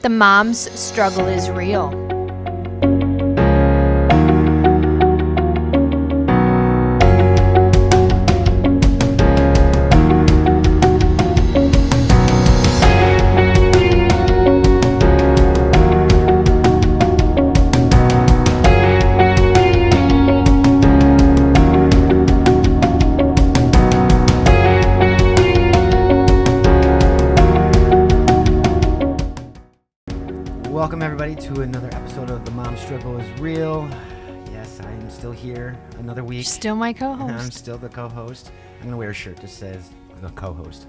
The mom's struggle is real. Welcome everybody to another episode of The Mom Struggle is Real. Yes, I am still here another week. You're still my co-host. I'm still the co-host. I'm going to wear a shirt that says the co-host.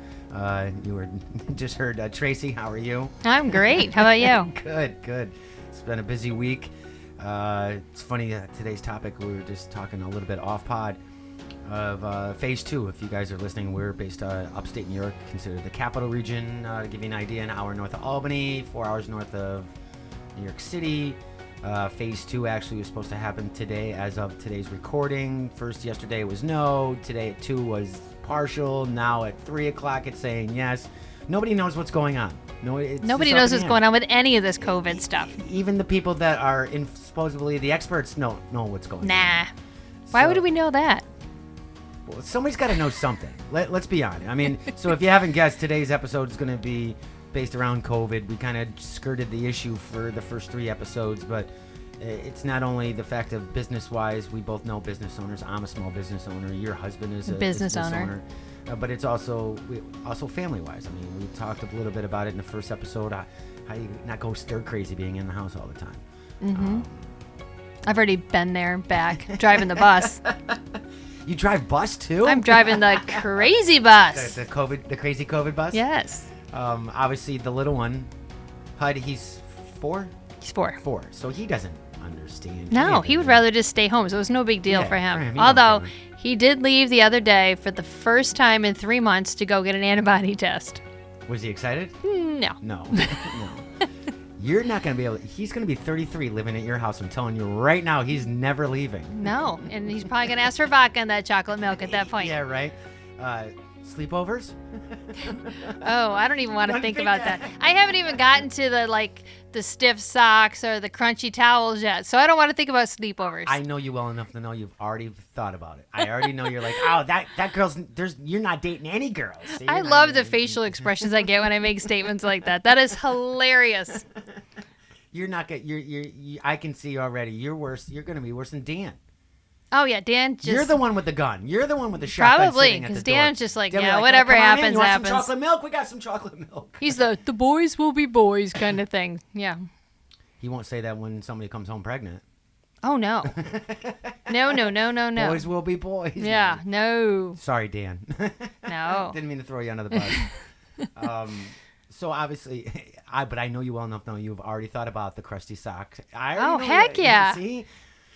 You just heard Tracy. How are you? I'm great. How about you? Good. It's been a busy week. It's funny, today's topic, we were just talking a little bit off pod of phase 2. If you guys are listening, we're based upstate New York, considered the capital region. To give you an idea, an hour north of Albany, 4 hours north of New York City. Phase 2 actually was supposed to happen today as of today's recording. First, yesterday was no. Today at 2 was partial. Now at 3 o'clock it's saying yes. Nobody knows what's going on. Nobody knows what's going on with any of this COVID stuff. Even the people that are supposedly the experts know what's going on. Nah. Why would we know that? Well, somebody's got to know something. Let's be honest. I mean, so if you haven't guessed, today's episode is going to be based around COVID. We kind of skirted the issue for the first 3 episodes, but it's not only the fact of business-wise. We both know business owners. I'm a small business owner. Your husband is a business owner. But it's also family-wise. I mean, we talked a little bit about it in the first episode. How you not go stir crazy being in the house all the time. Mm-hmm. I've already been there, back, driving the bus. You drive bus too? I'm driving the crazy bus. The crazy COVID bus? Yes. Obviously, the little one, Hud, he's 4? He's 4. 4. So he doesn't understand. No, he would rather just stay home. So it was no big deal for him. He Although he did leave the other day for the first time in 3 months to go get an antibody test. Was he excited? No. No. You're not going to be able to. He's going to be 33 living at your house. I'm telling you right now, he's never leaving. No. And he's probably going to ask for vodka and that chocolate milk at that point. Yeah, right. Sleepovers? Oh, I don't even want to think about that. I haven't even gotten to the stiff socks or the crunchy towels yet, so I don't want to think about sleepovers. I know you well enough to know you've already thought about it. I already know you're like, oh, that girl's. You're not dating any girls. So I love the facial expressions I get when I make statements like that. That is hilarious. You're not good. I can see already. You're worse. You're going to be worse than Dan. Oh, yeah, Dan just... You're the one with the gun. You're the one with the shotgun. Probably, because Dan's just like, yeah, whatever happens, you want happens. some chocolate milk? We got some chocolate milk. He's the boys will be boys kind of thing. Yeah. He won't say that when somebody comes home pregnant. Oh, no. No. Boys will be boys. Yeah, no. Sorry, Dan. No. Didn't mean to throw you under the bus. So obviously, but I know you well enough now. You've already thought about the crusty socks. Heck yeah. See?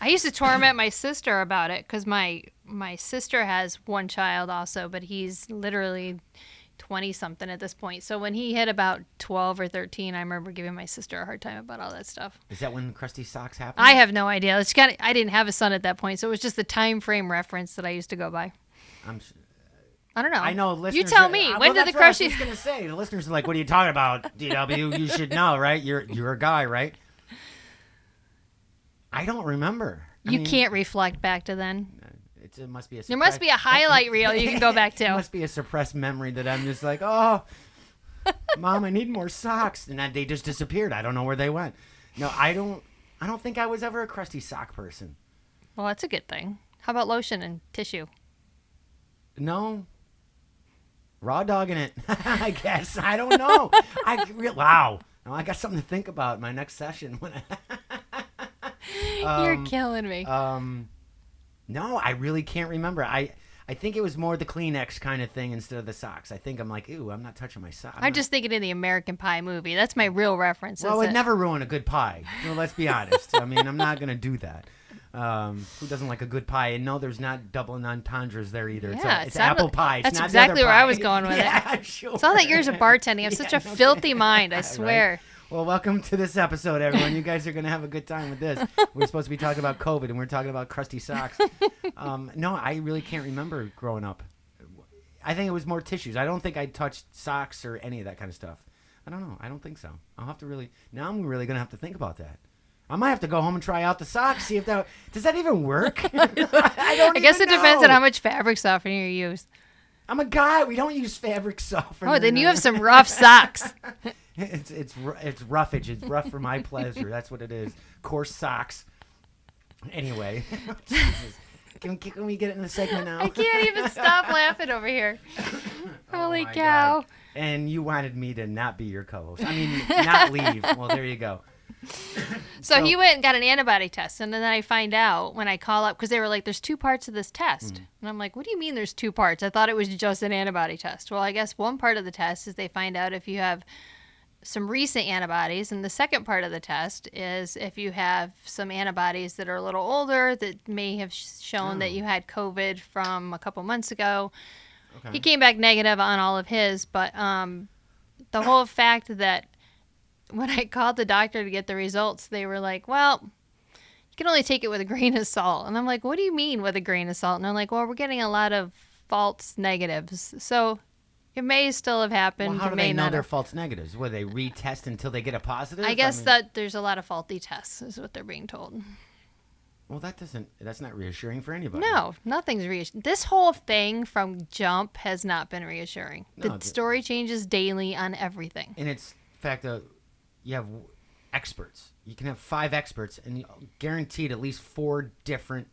I used to torment my sister about it because my sister has one child also, but he's literally 20-something at this point. So when he hit about 12 or 13, I remember giving my sister a hard time about all that stuff. Is that when crusty socks happened? I have no idea. I didn't have a son at that point, so it was just the time frame reference that I used to go by. I don't know. I know listeners. You tell me. When did the crusty... I was going to say. The listeners are like, what are you talking about, DW? You should know, right? You're a guy, right? I don't remember. I mean, can't reflect back to then. It must be there must be a highlight reel you can go back to. It must be a suppressed memory that I'm just like, oh, Mom, I need more socks, and then they just disappeared. I don't know where they went. No, I don't think I was ever a crusty sock person. Well, that's a good thing. How about lotion and tissue? No. Raw dogging it, I guess. I don't know. Wow. Now I got something to think about in my next session when You're killing me. No, I really can't remember. I think it was more the Kleenex kind of thing instead of the socks. I think I'm like, ooh, I'm not touching my socks. I'm just thinking of the American Pie movie. That's my real reference. Well, it never ruined a good pie. No, let's be honest. I mean, I'm not going to do that. Who doesn't like a good pie? And no, there's not double entendres there either. Yeah, it's apple pie. That's not exactly where pie. I was going with it. Sure. It's all that years of bartending. I have such a filthy mind, I swear. Right? Well, welcome to this episode, everyone. You guys are going to have a good time with this. We're supposed to be talking about COVID, and we're talking about crusty socks. No, I really can't remember growing up. I think it was more tissues. I don't think I touched socks or any of that kind of stuff. I don't know. I don't think so. I'll have to really. Now I'm really gonna have to think about that. I might have to go home and try out the socks. See if that does that even work. I guess it depends know. on how much fabric softener you use. I'm a guy. We don't use fabric softener. Oh, then you have some rough socks. It's roughage. It's rough for my pleasure. That's what it is. Coarse socks. Anyway, can we get in the segment now? I can't even stop laughing over here. Holy cow! God. And you wanted me to not be your co-host. I mean, not leave. Well, there you go. So he went and got an antibody test, and then I find out when I call up, because they were like, there's 2 parts of this test. And I'm like, what do you mean there's 2 parts? I thought it was just an antibody test. Well, I guess one part of the test is they find out if you have some recent antibodies, and the second part of the test is if you have some antibodies that are a little older that may have shown that you had COVID from a couple months ago. Okay. He came back negative on all of his, but the whole fact that when I called the doctor to get the results, they were like, well, you can only take it with a grain of salt. And I'm like, what do you mean with a grain of salt? And I'm like, well, we're getting a lot of false negatives. So it may still have happened. Well, how do they know they're false negatives? Will they retest until they get a positive? I guess that there's a lot of faulty tests is what they're being told. Well, that's not reassuring for anybody. No, nothing's reassuring. This whole thing from jump has not been reassuring. No, the story changes daily on everything. And it's the fact that you have experts. You can have 5 experts and guaranteed at least 4 different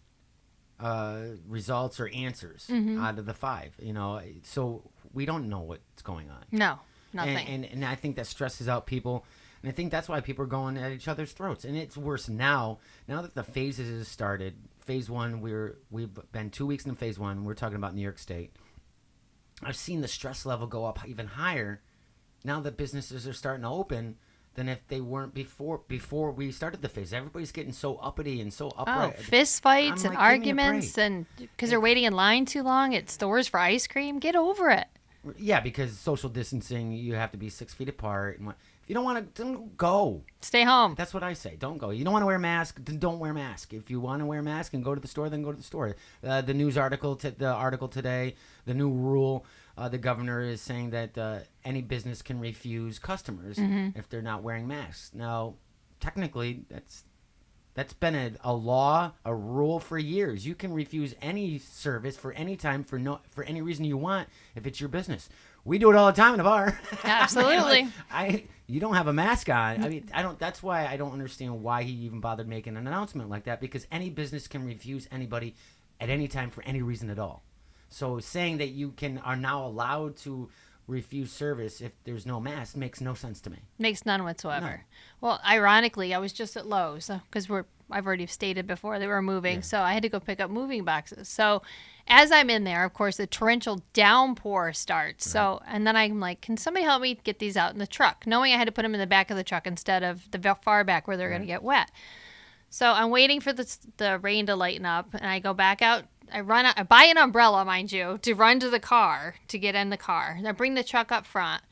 results or answers out of the 5. So we don't know what's going on. No, nothing. And I think that stresses out people. And I think that's why people are going at each other's throats. And it's worse now. Now that the phases have started, phase 1, we've been 2 weeks in phase 1. We're talking about New York State. I've seen the stress level go up even higher now that businesses are starting to open than if they weren't before we started the phase. Everybody's getting so uppity and so upright. Oh, fist fights and arguments, and because they're waiting in line too long at stores for ice cream. Get over it. Yeah, because social distancing, you have to be 6 feet apart. And if you don't want to, don't go. Stay home. That's what I say. Don't go. You don't want to wear a mask, then don't wear a mask. If you want to wear a mask and go to the store, then go to the store. The news article, the article today, the new rule. The governor is saying that any business can refuse customers if they're not wearing masks. Now, technically, that's been a law, a rule for years. You can refuse any service for any time for any reason you want if it's your business. We do it all the time in a bar. Absolutely. You don't have a mask on. I mean, I don't. That's why I don't understand why he even bothered making an announcement like that, because any business can refuse anybody at any time for any reason at all. So saying that you are now allowed to refuse service if there's no mask makes no sense to me. Makes none whatsoever. No. Well, ironically, I was just at Lowe's because I've already stated before they were moving, so I had to go pick up moving boxes. So as I'm in there, of course, the torrential downpour starts. Right. So, and then I'm like, can somebody help me get these out in the truck? Knowing I had to put them in the back of the truck instead of the far back where they're going to get wet. So I'm waiting for the rain to lighten up, and I go back out. I buy an umbrella, mind you, to run to the car, to get in the car. I bring the truck up front,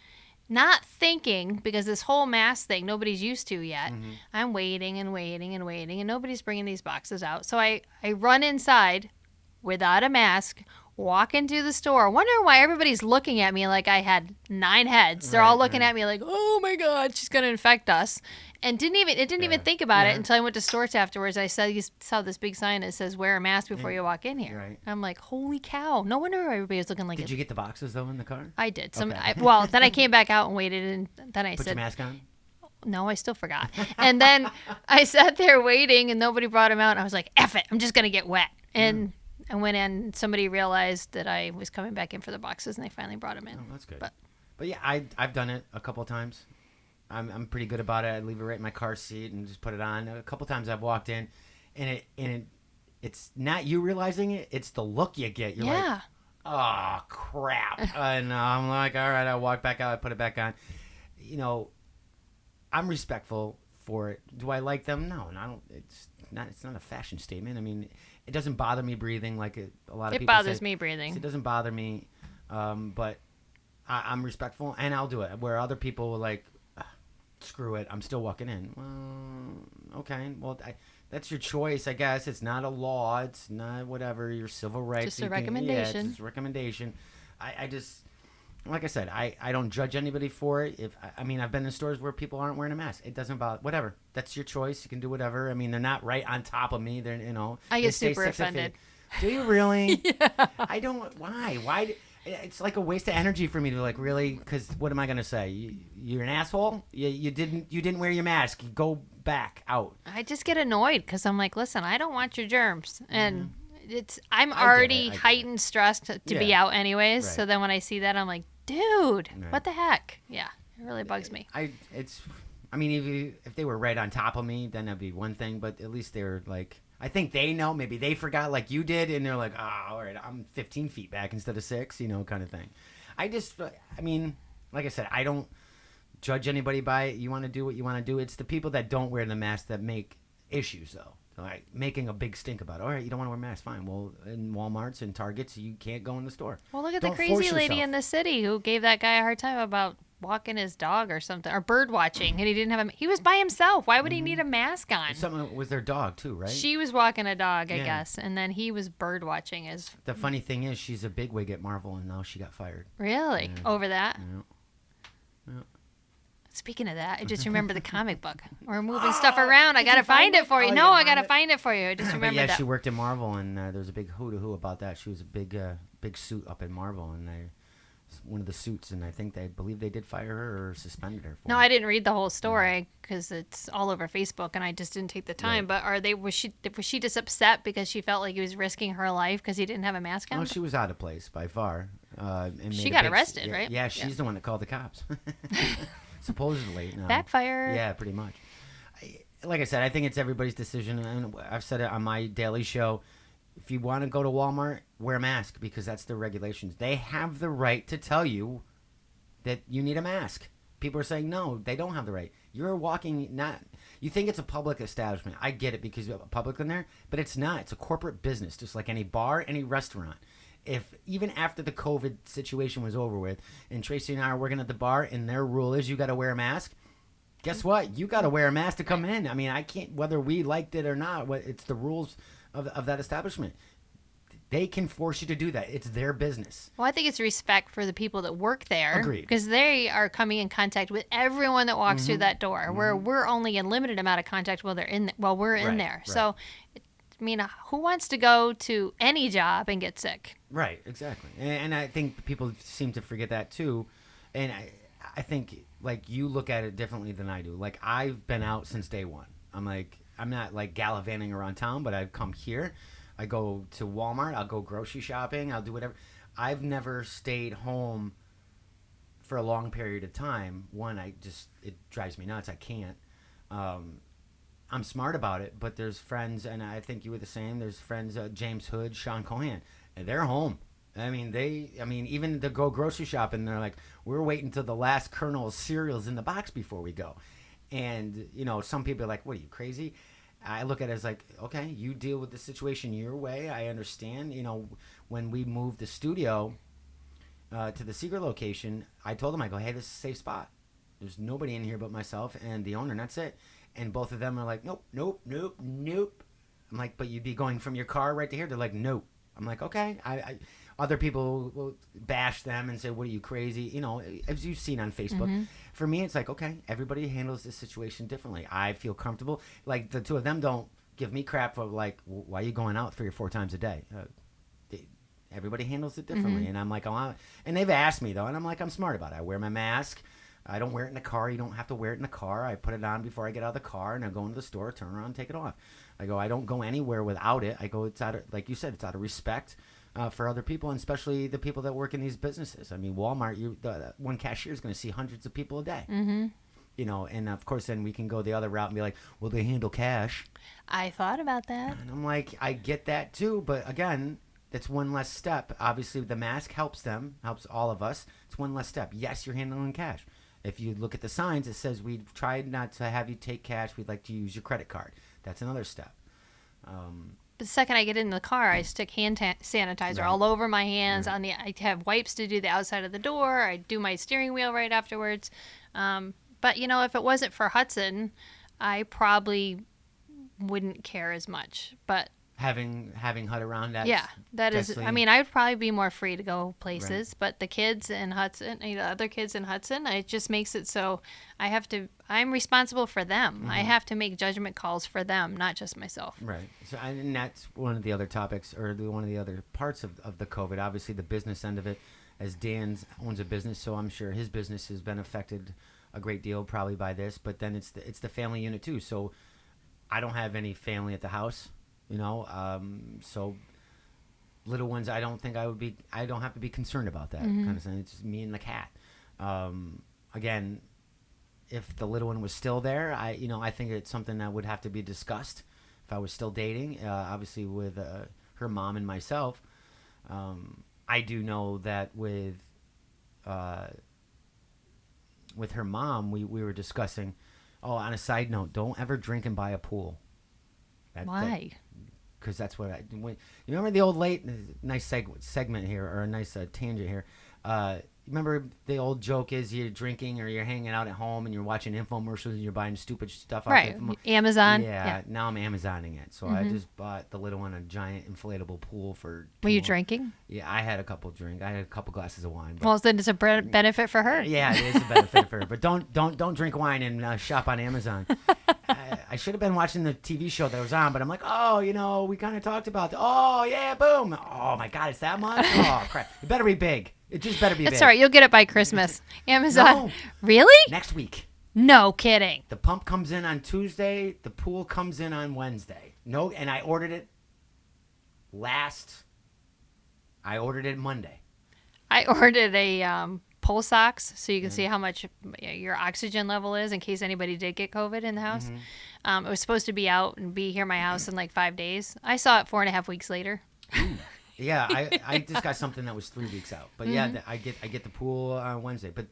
not thinking, because this whole mask thing, nobody's used to yet. I'm waiting and waiting and waiting, and nobody's bringing these boxes out. So I run inside without a mask, walk into the store, wondering why everybody's looking at me like I had 9 heads. They're all looking at me like, oh my God, she's going to infect us. And didn't even think about it until I went to Storts afterwards. I saw this big sign that says wear a mask before you walk in here. Right. I'm like, holy cow. No wonder everybody was looking like Did you get the boxes though in the car? I did. Then I came back out and waited, and then I Put your mask on? No, I still forgot. And then I sat there waiting and nobody brought him out. And I was like, F it, I'm just going to get wet. And I went in, somebody realized that I was coming back in for the boxes, and they finally brought them in. Oh, that's good. But yeah, I've done it a couple of times. I'm pretty good about it. I leave it right in my car seat and just put it on. A couple times I've walked in, and it's not you realizing it. It's the look you get. You're like, oh crap, and I'm like, all right, I'll walk back out. I put it back on. I'm respectful for it. Do I like them? No, and I don't. It's not a fashion statement. I mean, it doesn't bother me breathing like a lot of people say. It bothers me breathing. It doesn't bother me, but I'm respectful, and I'll do it. Where other people will like, screw it, I'm still walking in. Well, okay. Well, that's your choice, I guess. It's not a law. It's not whatever. Your civil rights. Just a recommendation. It's just a recommendation. like I said, I don't judge anybody for it. I mean, I've been in stores where people aren't wearing a mask. It doesn't bother. Whatever. That's your choice. You can do whatever. I mean, they're not right on top of me. They're I they get stay super 6 feet. offended. Do you really? Yeah. I don't. Why? Why? It's like a waste of energy for me to like really. Because what am I gonna say? You're an asshole. You didn't wear your mask. You go back out. I just get annoyed because I'm like, listen, I don't want your germs, and I'm I get already it, I get heightened stressed to be Yeah. out anyways. So Right. then when I see that, I'm like, dude, Right. what the heck? Yeah, it really bugs me. I mean, if they were right on top of me, then that'd be one thing. But at least they're like, I think they know. Maybe they forgot like you did, and they're like, all right, I'm 15 feet back instead of 6, kind of thing. I mean, like I said, I don't judge anybody by it. You want to do what you want to do. It's the people that don't wear the mask that make issues, though. Like making a big stink about it. All right, you don't want to wear a mask, fine. Well, in Walmarts and Targets, you can't go in the store. Well, look at Don't the crazy force lady yourself. in the city who gave that guy a hard time about walking his dog or something, or bird watching, and he didn't have he was by himself. Why would he need a mask on? Something with their dog too, right? She was walking a dog, I Yeah. guess, and then he was bird watching. The funny thing is, she's a bigwig at Marvel, and now she got fired. Really Yeah. over that. Yeah. Speaking of that, I just remember the comic book. We're moving stuff around. I did gotta you find find it it? for you. Oh, you No, gotta I find gotta it? find it for you. I just But remember yeah, that. she worked in Marvel, and there was a big hoo about that. She was a big suit up in Marvel, and one of the suits, and I believe they did fire her or suspended her. No, I didn't read the whole story because it's all over Facebook, and I just didn't take the time. Right. But was she just upset because she felt like he was risking her life because he didn't have a mask on? No, she was out of place by far. And She made a got big- arrested, yeah, right? Yeah, she's the one that called the cops. Supposedly. No. Backfired. Yeah, pretty much. Like I said, I think it's everybody's decision, and I've said it on my daily show. If you want to go to Walmart, wear a mask because that's their regulations. They have the right to tell you that you need a mask. People are saying no, they don't have the right. You're walking you think it's a public establishment. I get it because you have a public in there, but it's not. It's a corporate business, just like any bar, any restaurant. If even after the COVID situation was over with, and Tracy and I are working at the bar, and their rule is you got to wear a mask, guess what? You got to wear a mask to come in. I mean, I can't, whether we liked it or not, it's the rules of that establishment. They can force you to do that. It's their business. Well, I think it's respect for the people that work there. Agreed. Because they are coming in contact with everyone that walks through that door, where we're only in limited amount of contact while we're in Right, there. right. So, I mean, who wants to go to any job and get sick? Right, exactly. And I think people seem to forget that too. And I think, like, you look at it differently than I do. Like, I've been out since day one. I'm not like gallivanting around town, but I've come here. I go to Walmart. I'll go grocery shopping. I'll do whatever. I've never stayed home for a long period of time. One, it drives me nuts. I can't. I'm smart about it, but there's friends, and I think you were the same. There's friends, James Hood, Sean Cohan, and they're home. I mean, even to go grocery shopping, they're like, we're waiting till the last kernel of cereals in the box before we go. And, some people are like, what are you, crazy? I look at it as like, okay, you deal with the situation your way. I understand. When we moved the studio to the secret location, I told them, I go, hey, this is a safe spot. There's nobody in here but myself and the owner, and that's it. And both of them are like, nope, nope, nope, nope. I'm like, but you'd be going from your car right to here? They're like, nope. I'm like, okay. Other people will bash them and say, what are you, crazy? As you've seen on Facebook. Mm-hmm. For me, it's like, okay, everybody handles this situation differently. I feel comfortable. Like, the two of them don't give me crap for, like, why are you going out 3 or 4 times a day? Everybody handles it differently. Mm-hmm. And I'm like, oh, and they've asked me, though, and I'm like, I'm smart about it. I wear my mask. I don't wear it in the car. You don't have to wear it in the car. I put it on before I get out of the car, and I go into the store, turn around, and take it off. I don't go anywhere without it. It's out of, like you said, it's out of respect for other people, and especially the people that work in these businesses. I mean, Walmart, one cashier is going to see hundreds of people a day. Mm-hmm. And of course, then we can go the other route and be like, well, they handle cash. I thought about that. And I'm like, I get that too, but again, that's one less step. Obviously, the mask helps them, helps all of us. It's one less step. Yes, you're handling cash. If you look at the signs, it says we've tried not to have you take cash. We'd like to use your credit card. That's another step. But the second I get in the car, I stick hand sanitizer Right. all over my hands. I have wipes to do the outside of the door. I do my steering wheel right afterwards. But if it wasn't for Hudson, I probably wouldn't care as much. But having HUD around that. Yeah, that is. I definitely- mean, I would probably be more free to go places, Right. but the kids in Hudson, other kids in Hudson, it just makes it so I have to. I'm responsible for them. I have to make judgment calls for them, not just myself. Right. So, and that's one of the other topics, or one of the other parts of the COVID. Obviously, the business end of it, as Dan owns a business, so I'm sure his business has been affected a great deal probably by this. But then it's the family unit too. So I don't have any family at the house, so little ones. I don't think I don't have to be concerned about that kind of thing. It's just me and the cat. Again, if the little one was still there, I think it's something that would have to be discussed if I was still dating, obviously with her mom and myself. I do know that with her mom, we were discussing, on a side note, don't ever drink and buy a pool. Why? Because that's what you remember the old nice segment here, or a nice tangent here. Remember the old joke is you're drinking or you're hanging out at home and you're watching infomercials and you're buying stupid stuff. Right. Amazon. Yeah. Now I'm Amazoning it. So I just bought the little one a giant inflatable pool for. Were you drinking? Yeah, I had a couple glasses of wine. But Well, then it's a benefit for her. yeah, it is a benefit for her. But don't drink wine and shop on Amazon. I should have been watching the TV show that was on, but I'm like, we kind of talked about oh, yeah, boom. Oh, my God, it's that much? Oh, crap. It better be big. It just better be big. That's all right. You'll get it by Christmas. Amazon. No. Really? Next week. No kidding. The pump comes in on Tuesday. The pool comes in on Wednesday. No, and I ordered it Monday. I ordered a pulse ox so you can see how much your oxygen level is in case anybody did get COVID in the house. It was supposed to be out and be here at my house in like 5 days. I saw it 4.5 weeks later. Yeah, I just got something that was 3 weeks out. But yeah, I get the pool on Wednesday. But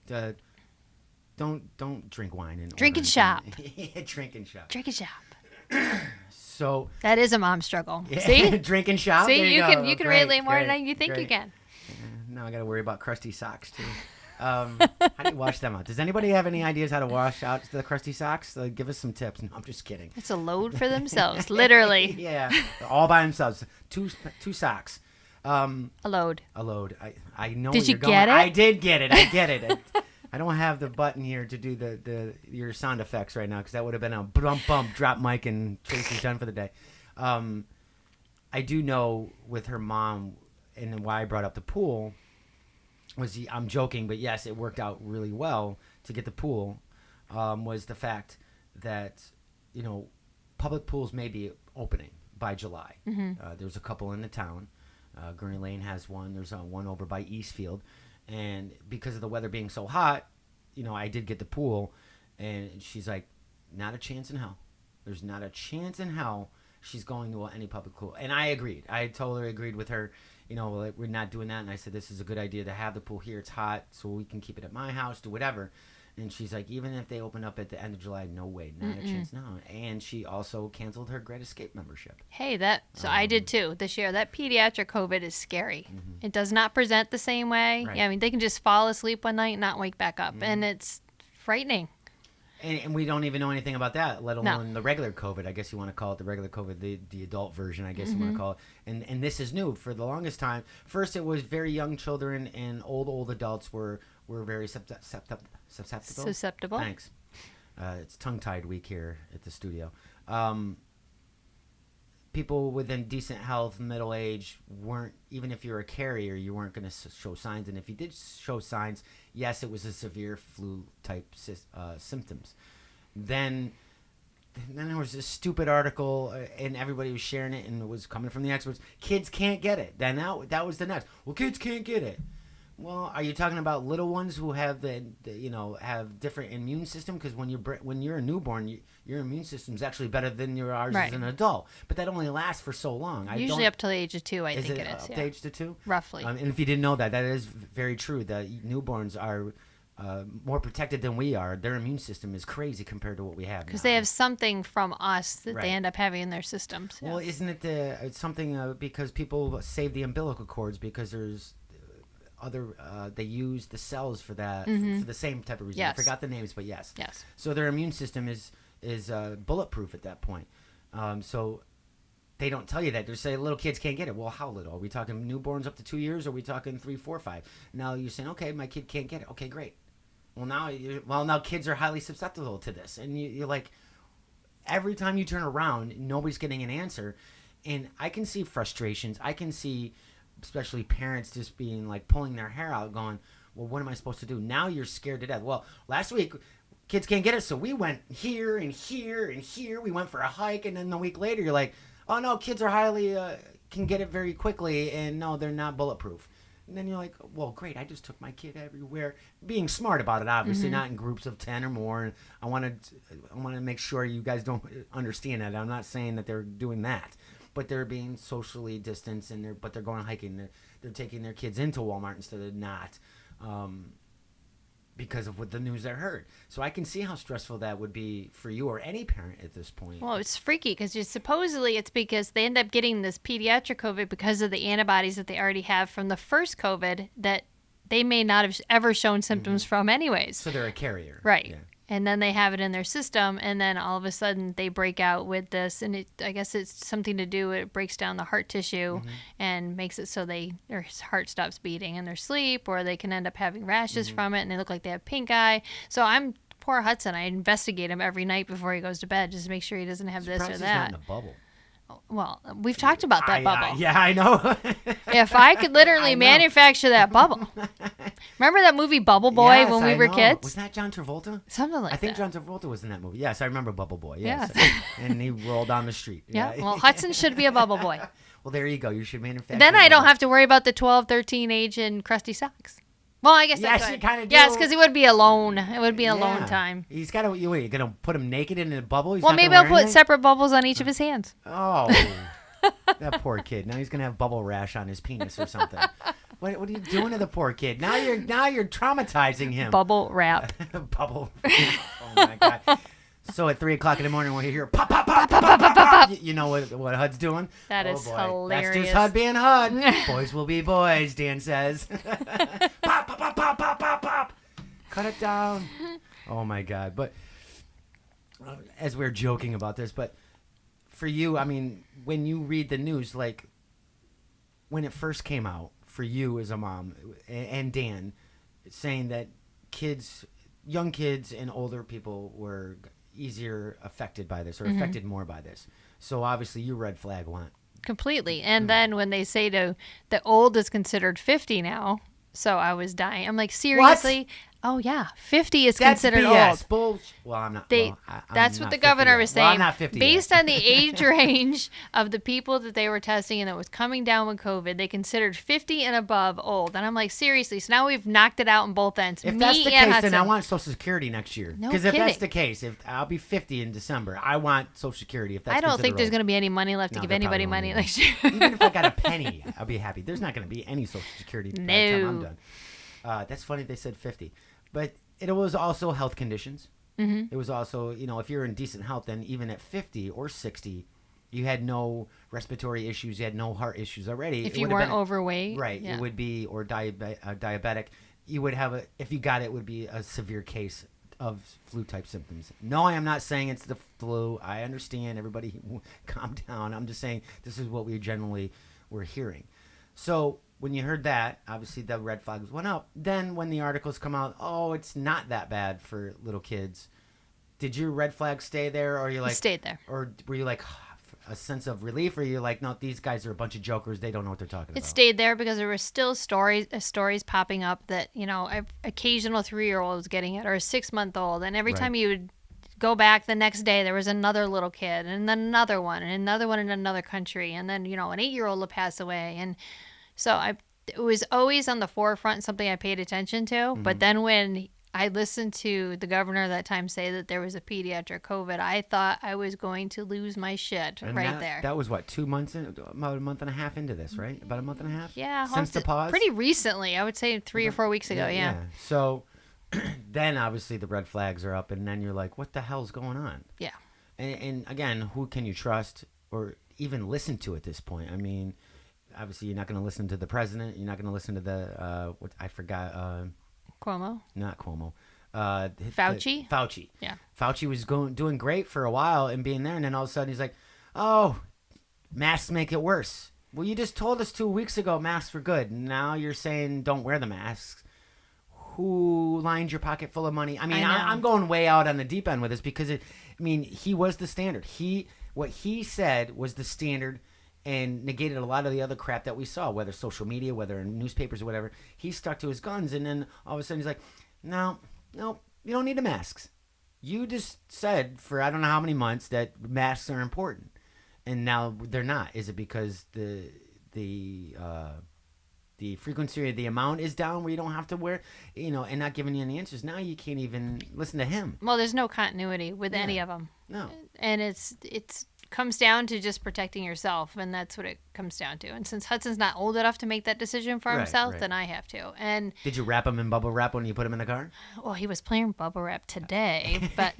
don't drink wine and Drink and shop. Drink and shop. Drink and shop. So that is a mom struggle. yeah, See? drink and shop. See, There you go. can Great, relate more great, than you think great. you can. Now I got to worry about crusty socks too. How do you wash them out? Does anybody have any ideas how to wash out the crusty socks? Give us some tips. No, I'm just kidding. It's a load for themselves, literally. Yeah, all by themselves. Two socks. A load. A load. I know. Did where you you're going. get it? I did get it. I get it. I don't have the button here to do your sound effects right now because that would have been a bump drop mic and Tracy's done for the day. I do know with her mom and why I brought up the pool was I'm joking, but yes, it worked out really well to get the pool. Was the fact that public pools may be opening by July. There's a couple in the town. Gurney Lane has one. There's one over by Eastfield. And because of the weather being so hot, I did get the pool. And she's like, not a chance in hell. There's not a chance in hell she's going to any public pool. And I agreed. I totally agreed with her. Like, we're not doing that. And I said, this is a good idea to have the pool here. It's hot, so we can keep it at my house, do whatever. And she's like, even if they open up at the end of July, no way, not a chance, no. And she also canceled her Great Escape membership. Hey, I did too this year. That pediatric COVID is scary. It does not present the same way. Right. Yeah, I mean, they can just fall asleep one night and not wake back up, and it's frightening. And we don't even know anything about that, let alone No. the regular COVID. I guess you want to call it the regular COVID, the adult version, I guess you want to call it. And this is new. For the longest time, first it was very young children and old adults were very susceptible. Susceptible. Thanks. It's tongue-tied week here at the studio. People within decent health, middle age, weren't, even if you're a carrier, you weren't going to show signs. And if you did show signs, yes, it was a severe flu-type symptoms. Then there was this stupid article, and everybody was sharing it, and it was coming from the experts. Kids can't get it. Then that was the next. Well, kids can't get it. Well, are you talking about little ones who have have different immune system? Because when you're a newborn, your immune system is actually better than ours as an adult. But that only lasts for so long. Usually up to the age of 2, I think it is. Up to age of 2? Roughly. And if you didn't know that is very true. That newborns are more protected than we are. Their immune system is crazy compared to what we have. Because they have something from us that Right. they end up having in their systems. Well, isn't it it's something because people save the umbilical cords because there's they use the cells for that for the same type of reason. Yes. I forgot the names, but yes. Yes. So their immune system is bulletproof at that point. So they don't tell you that. They say little kids can't get it. Well, how little? Are we talking newborns up to 2 years? Or are we talking 3, 4, 5? Now you're saying, okay, my kid can't get it. Okay, great. Well, now kids are highly susceptible to this, and you're like, every time you turn around, nobody's getting an answer, and I can see frustrations. I can see, especially parents, just being like pulling their hair out, going, well, what am I supposed to do? Now you're scared to death. Well, last week, kids can't get it, so we went here and here and here. We went for a hike, and then a week later, you're like, oh no, kids are highly can get it very quickly, and no, they're not bulletproof. And then you're like, well, great, I just took my kid everywhere. Being smart about it, obviously, not in groups of 10 or more. And I want to make sure you guys don't understand that. I'm not saying that they're doing that, but they're being socially distanced, and they're going hiking. They're taking their kids into Walmart instead of not, because of what the news I heard. So I can see how stressful that would be for you or any parent at this point. Well, it's freaky because supposedly it's because they end up getting this pediatric COVID because of the antibodies that they already have from the first COVID that they may not have ever shown symptoms from anyways. So they're a carrier. Right. Yeah. And then they have it in their system, and then all of a sudden they break out with this, and I guess it's something to do, it breaks down the heart tissue and makes it so their heart stops beating in their sleep, or they can end up having rashes from it, and they look like they have pink eye. So poor Hudson, I investigate him every night before he goes to bed just to make sure he doesn't have this or Surprised that. he's not in a bubble. Well, we've talked about that bubble. Yeah, I know. If I could literally manufacture that bubble. Remember that movie Bubble Boy Yes, when we I were know. kids? Was that John Travolta? Something like that. I think John Travolta was in that movie. Yes, I remember Bubble Boy. Yes. Yes. And he rolled down the street. Yeah, well, Hudson should be a Bubble Boy. Well, there you go. You should manufacture. Then I don't bubble. have to worry about the 12, 13 age and crusty socks. Well, I guess Yes, I you could. kinda do. Yes, because it would be alone. It would be alone Yeah. time. He's got to. Wait, you're gonna put him naked in a bubble? He's Well, not maybe gonna I'll wear put anything? separate bubbles on each of his hands. Oh, that poor kid. Now he's gonna have bubble rash on his penis or something. What are you doing to the poor kid? Now you're traumatizing him. Bubble wrap. Bubble. Oh my god. So at 3:00 in the morning when you hear pop pop pop pop pop pop, pop, you know what HUD's doing? That is boy. hilarious. That's just HUD being HUD. Boys will be boys, Dan says. Pop pop pop pop pop pop pop. Cut it down. Oh my god. But as we're joking about this, but for you, I mean, when you read the news, like when it first came out for you as a mom and Dan, saying that young kids and older people were easier affected by this or affected more by this. So obviously your red flag went. Completely. And then when they say the old is considered 50 now, so I was dying. I'm like, seriously? Oh, yeah. 50 is That's considered BS. old. Well, I'm not. That's I'm what not the 50 governor yet. was saying. Well, I'm not 50 Based yet. on the age range of the people that they were testing and that was coming down with COVID, they considered 50 and above old. And I'm like, seriously? So now we've knocked it out on both ends. If Me that's the and case, Hudson. then I want Social Security next year. No Because if that's kidding. the case, if I'll be 50 in December, I want Social Security. If that's I don't think there's considered going to be any money left No, to give there anybody probably money won't next be. year. old. Even if I got a penny, I'll be happy. There's not going to be any Social Security by the time I'm No. done. That's funny they said 50. But it was also health conditions. Mm-hmm. It was also, if you're in decent health, then even at 50 or 60, you had no respiratory issues, you had no heart issues already. If It you would have weren't been- overweight. Right. Yeah. It would be, or diabetic. You would have if you got it, would be a severe case of flu-type symptoms. No, I am not saying it's the flu. I understand. Everybody calm down. I'm just saying this is what we generally were hearing. So when you heard that, obviously the red flags went up. Then when the articles come out, oh, it's not that bad for little kids. Did your red flags stay there, or are you like Stayed there. or were you like a sense of relief, or you're like, no, these guys are a bunch of jokers. They don't know what they're talking It about. stayed there because there were still stories popping up that, occasional 3-year-old was getting it, or a 6-month-old. And every Right. time you would go back the next day, there was another little kid, and then another one, and another one in another country. And then, an 8-year-old would pass away. And so it was always on the forefront, something I paid attention to. Mm-hmm. But then when I listened to the governor that time say that there was a pediatric COVID, I thought I was going to lose my shit And right there. That was what, 2 months in, about a month and a half into this, right? About a month and a half. Yeah, Since the pause. pretty recently. I would say 3 or 4 weeks ago. Yeah. So then obviously the red flags are up, and then you're like, what the hell's going on? Yeah. And again, who can you trust or even listen to at this point? I mean, obviously you're not going to listen to the president. You're not going to listen to the what I forgot. Cuomo. Not Cuomo. Fauci? Fauci. Yeah. Fauci was doing great for a while and being there, and then all of a sudden he's like, "Oh, masks make it worse. Well, you just told us 2 weeks ago masks were good. Now you're saying don't wear the masks. Who lined your pocket full of money? I mean, I'm going way out on the deep end with this because he was the standard. What he said was the standard and negated a lot of the other crap that we saw, whether social media, whether in newspapers or whatever. He stuck to his guns, and then all of a sudden he's like, no, you don't need the masks. You just said for I don't know how many months that masks are important, and now they're not. Is it because the frequency or the amount is down where you don't have to wear, and not giving you any answers? Now you can't even listen to him. Well, there's no continuity with any of them. No. And it's comes down to just protecting yourself, and that's what it comes down to. And since Hudson's not old enough to make that decision for himself, then I have to. And did you wrap him in bubble wrap when you put him in the car? Well, he was playing bubble wrap today, but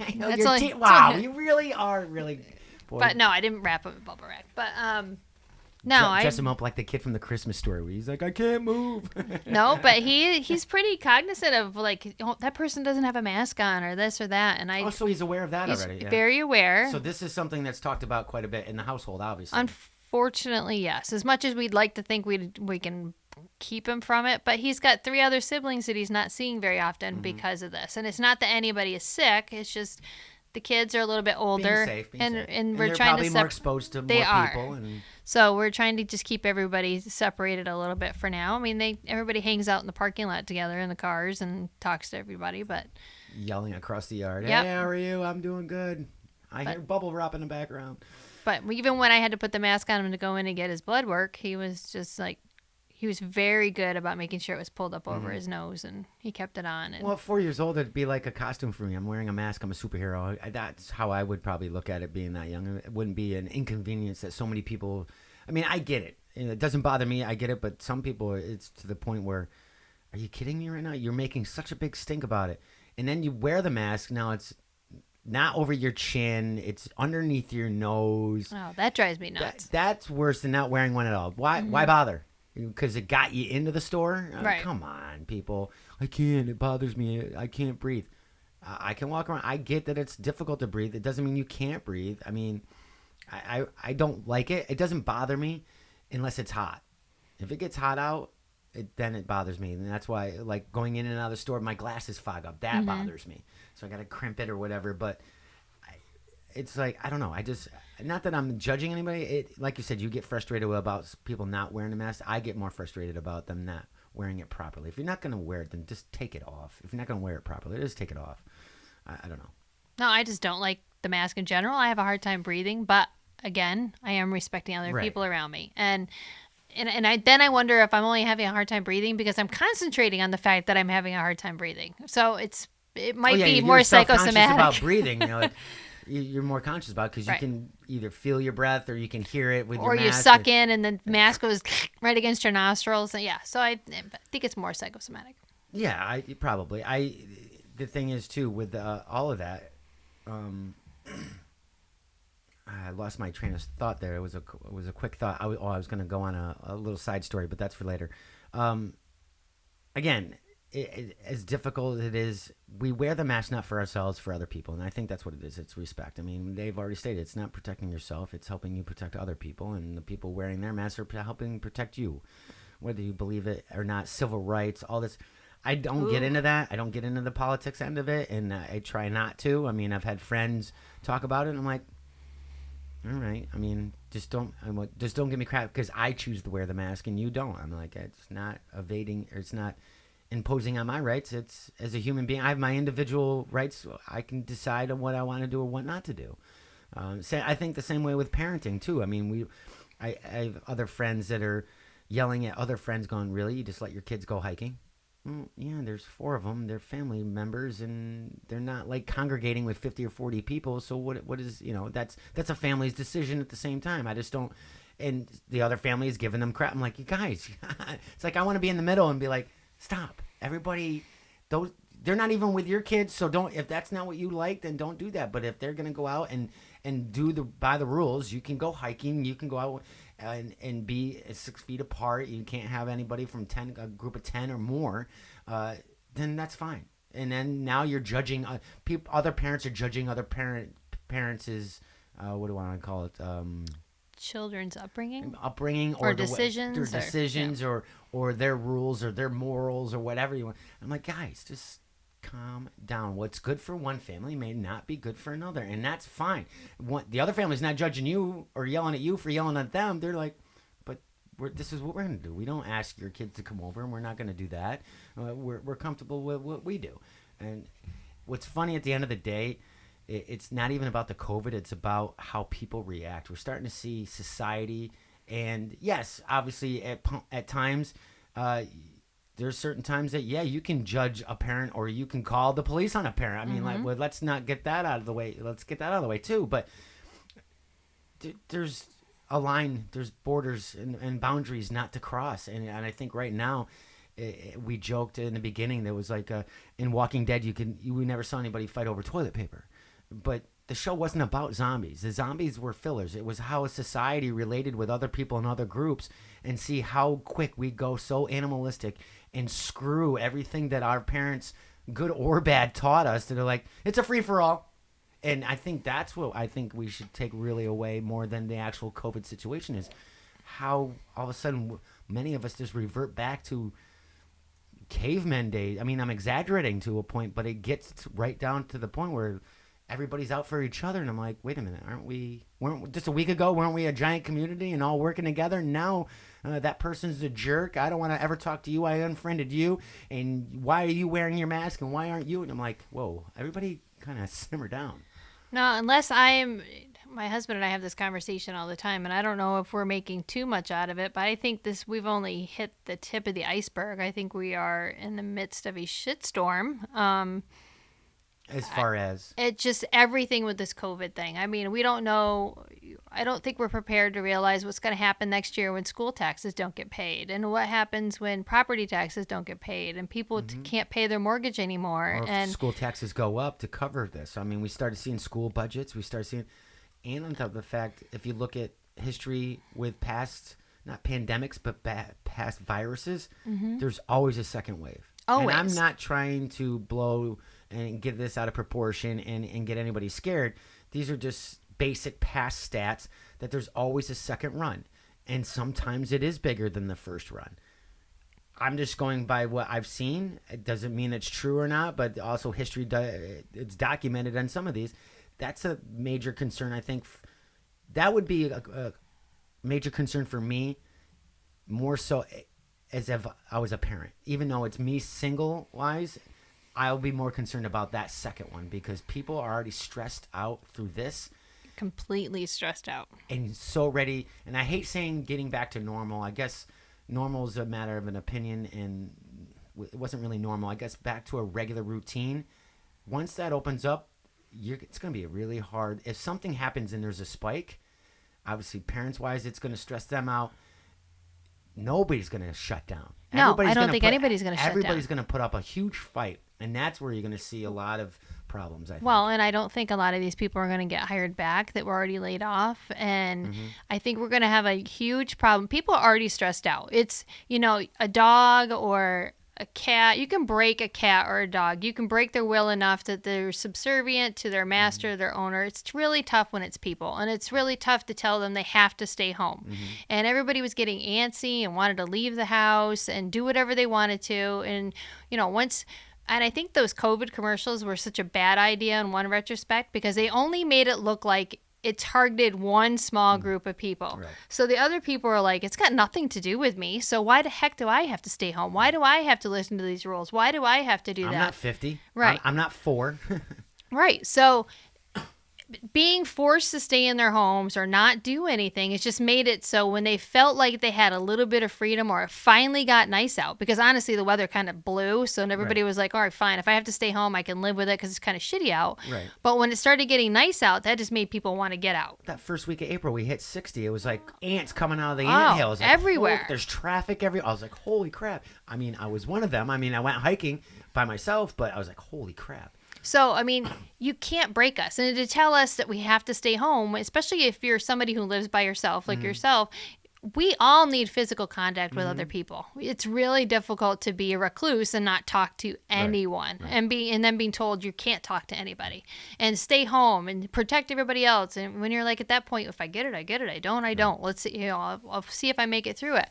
wow, you really are really. Boy. But no, I didn't wrap him in bubble wrap. But no, dress him up like the kid from the Christmas Story, where he's like, I can't move. No, but he's pretty cognizant of like, that person doesn't have a mask on or this or that, and so he's aware of that already. He's very aware. So this is something that's talked about quite a bit in the household, obviously. Unfortunately, yes. As much as we'd like to think we can keep him from it, but he's got 3 other siblings that he's not seeing very often because of this. And it's not that anybody is sick; it's just the kids are a little bit older, being safe. And we're trying probably to more exposed to more people. So we're trying to just keep everybody separated a little bit for now. I mean, everybody hangs out in the parking lot together in the cars and talks to everybody, but yelling across the yard. Yep. Hey, how are you? I'm doing good. I hear bubble wrap in the background. But even when I had to put the mask on him to go in and get his blood work, he was just like, he was very good about making sure it was pulled up over his nose, and he kept it on. Well, at 4 years old, it'd be like a costume for me. I'm wearing a mask. I'm a superhero. That's how I would probably look at it being that young. It wouldn't be an inconvenience that so many people... I mean, I get it. It doesn't bother me. I get it. But some people, it's to the point where, are you kidding me right now? You're making such a big stink about it. And then you wear the mask. Now it's not over your chin. It's underneath your nose. Oh, that drives me nuts. That's worse than not wearing one at all. Why bother? Because it got you into the store? Right. Come on, people. I can't. It bothers me. I can't breathe. I can walk around. I get that it's difficult to breathe. It doesn't mean you can't breathe. I mean, I don't like it. It doesn't bother me unless it's hot. If it gets hot out, then it bothers me. And that's why, like, going in and out of the store, my glasses fog up. That bothers me. So I got to crimp it or whatever. But it's like, I don't know. Not that I'm judging anybody. Like you said, you get frustrated about people not wearing a mask. I get more frustrated about them not wearing it properly. If you're not going to wear it, then just take it off. If you're not going to wear it properly, just take it off. I don't know. No, I just don't like the mask in general. I have a hard time breathing, but again, I am respecting other people around me. And I wonder if I'm only having a hard time breathing because I'm concentrating on the fact that I'm having a hard time breathing. So it might be more psychosomatic. About breathing, you're more conscious about because you can either feel your breath or you can hear it with your mask. Or you suck in and the mask goes right against your nostrils. And so I think it's more psychosomatic. Yeah, probably. The thing is, too, with all of that, I lost my train of thought there. It was a quick thought. I was going to go on a little side story, but that's for later. Again, as difficult as it is, we wear the mask not for ourselves, for other people, and I think that's what it is. It's respect. I mean, they've already stated it's not protecting yourself; it's helping you protect other people, and the people wearing their masks are helping protect you, whether you believe it or not. Civil rights, all this. I don't get into that. I don't get into the politics end of it, and I try not to. I mean, I've had friends talk about it, and I'm like, all right. I mean, just don't give me crap because I choose to wear the mask and you don't. I'm like, it's not evading, or it's not imposing on my rights. It's, as a human being, I have my individual rights. I can decide on what I want to do or what not to do. I think the same way with parenting too. I mean, I have other friends that are yelling at other friends, going, "Really? You just let your kids go hiking?" Well, yeah, there's 4 of them. They're family members, and they're not like congregating with 50 or 40 people. So what is, that's a family's decision at the same time. I just don't, and the other family is giving them crap. I'm like, you guys, it's like I want to be in the middle and be like, stop. Everybody, they're not even with your kids, so don't, if that's not what you like, then don't do that. But if they're going to go out and by the rules, you can go hiking, you can go out and be 6 feet apart. You can't have anybody from a group of 10 or more. Then that's fine. And then now you're judging other parents are judging other parents' what do I want to call it? children's upbringing or or decisions, their decisions or their rules or their morals or whatever you want. I'm like, guys, just calm down. What's good for one family may not be good for another, and that's fine. The other family's not judging you or yelling at you for yelling at them. They're like, but this is what we're going to do. We don't ask your kids to come over, and we're not going to do that. We're comfortable with what we do. And what's funny at the end of the day, it's not even about the COVID. It's about how people react. We're starting to see society, and yes, obviously at times, there's certain times that you can judge a parent or you can call the police on a parent. I mean, let's not get that out of the way. Let's get that out of the way too. But there's a line, there's borders and boundaries not to cross. And I think right now, we joked in the beginning, there was like in Walking Dead, we never saw anybody fight over toilet paper. But the show wasn't about zombies. The zombies were fillers. It was how a society related with other people and other groups, and see how quick we go so animalistic and screw everything that our parents, good or bad, taught us. That they're like, it's a free-for-all. And I think that's what I think we should take really away more than the actual COVID situation is how all of a sudden many of us just revert back to cavemen days. I mean, I'm exaggerating to a point, but it gets right down to the point where everybody's out for each other, and I'm like, wait a minute, weren't just a week ago, weren't we a giant community and all working together? Now that person's a jerk. I don't want to ever talk to you. I unfriended you, and why are you wearing your mask and why aren't you? And I'm like, whoa, everybody kind of simmer down. No, my husband and I have this conversation all the time, and I don't know if we're making too much out of it, but I think we've only hit the tip of the iceberg. I think we are in the midst of a shitstorm. As far as it's just everything with this COVID thing. I mean, we don't know. I don't think we're prepared to realize what's going to happen next year when school taxes don't get paid, and what happens when property taxes don't get paid, and people can't pay their mortgage anymore. Or and school taxes go up to cover this. I mean, we started seeing school budgets. We started seeing, and on top of the fact, if you look at history with past, not pandemics, but past viruses, there's always a second wave. Always. And I'm not trying to blow and get this out of proportion and get anybody scared. These are just basic past stats that there's always a second run. And sometimes it is bigger than the first run. I'm just going by what I've seen. It doesn't mean it's true or not, but also history, it's documented on some of these. That's a major concern. I think that would be a major concern for me, more so as if I was a parent. Even though it's me single-wise, I'll be more concerned about that second one because people are already stressed out through this. Completely stressed out. And so ready. And I hate saying getting back to normal. I guess normal is a matter of an opinion, and it wasn't really normal. I guess back to a regular routine. Once that opens up, it's going to be really hard. If something happens and there's a spike, obviously parents-wise, it's going to stress them out. Nobody's going to shut down. No, I don't think anybody's going to shut down. Everybody's going to put up a huge fight, and that's where you're going to see a lot of problems, I think. Well, and I don't think a lot of these people are going to get hired back that were already laid off, and I think we're going to have a huge problem. People are already stressed out. It's, a dog or a cat. You can break a cat or a dog. You can break their will enough that they're subservient to their master, their owner. It's really tough when it's people, and it's really tough to tell them they have to stay home. And everybody was getting antsy and wanted to leave the house and do whatever they wanted to. And, and I think those COVID commercials were such a bad idea in one retrospect because they only made it look like it targeted one small group of people. Right. So the other people are like, it's got nothing to do with me. So why the heck do I have to stay home? Why do I have to listen to these rules? Why do I have to do that? I'm not 50. Right. I'm not 4. Right. So being forced to stay in their homes or not do anything, it's just made it so when they felt like they had a little bit of freedom or it finally got nice out, because honestly the weather kind of blew, so everybody was like, all right, fine, if I have to stay home I can live with it because it's kind of shitty out. Right. But when it started getting nice out, that just made people want to get out. That first week of April we hit 60. It was like ants coming out of the anthills. Like, everywhere. There's traffic everywhere. I was like, holy crap. I mean, I was one of them. I mean, I went hiking by myself, but I was like, holy crap. So, I mean, you can't break us. And to tell us that we have to stay home, especially if you're somebody who lives by yourself, like yourself, we all need physical contact with other people. It's really difficult to be a recluse and not talk to anyone, Right. and then being told you can't talk to anybody and stay home and protect everybody else. And when you're like at that point, if I get it, I get it. I don't, I don't. Let's see, I'll see if I make it through it.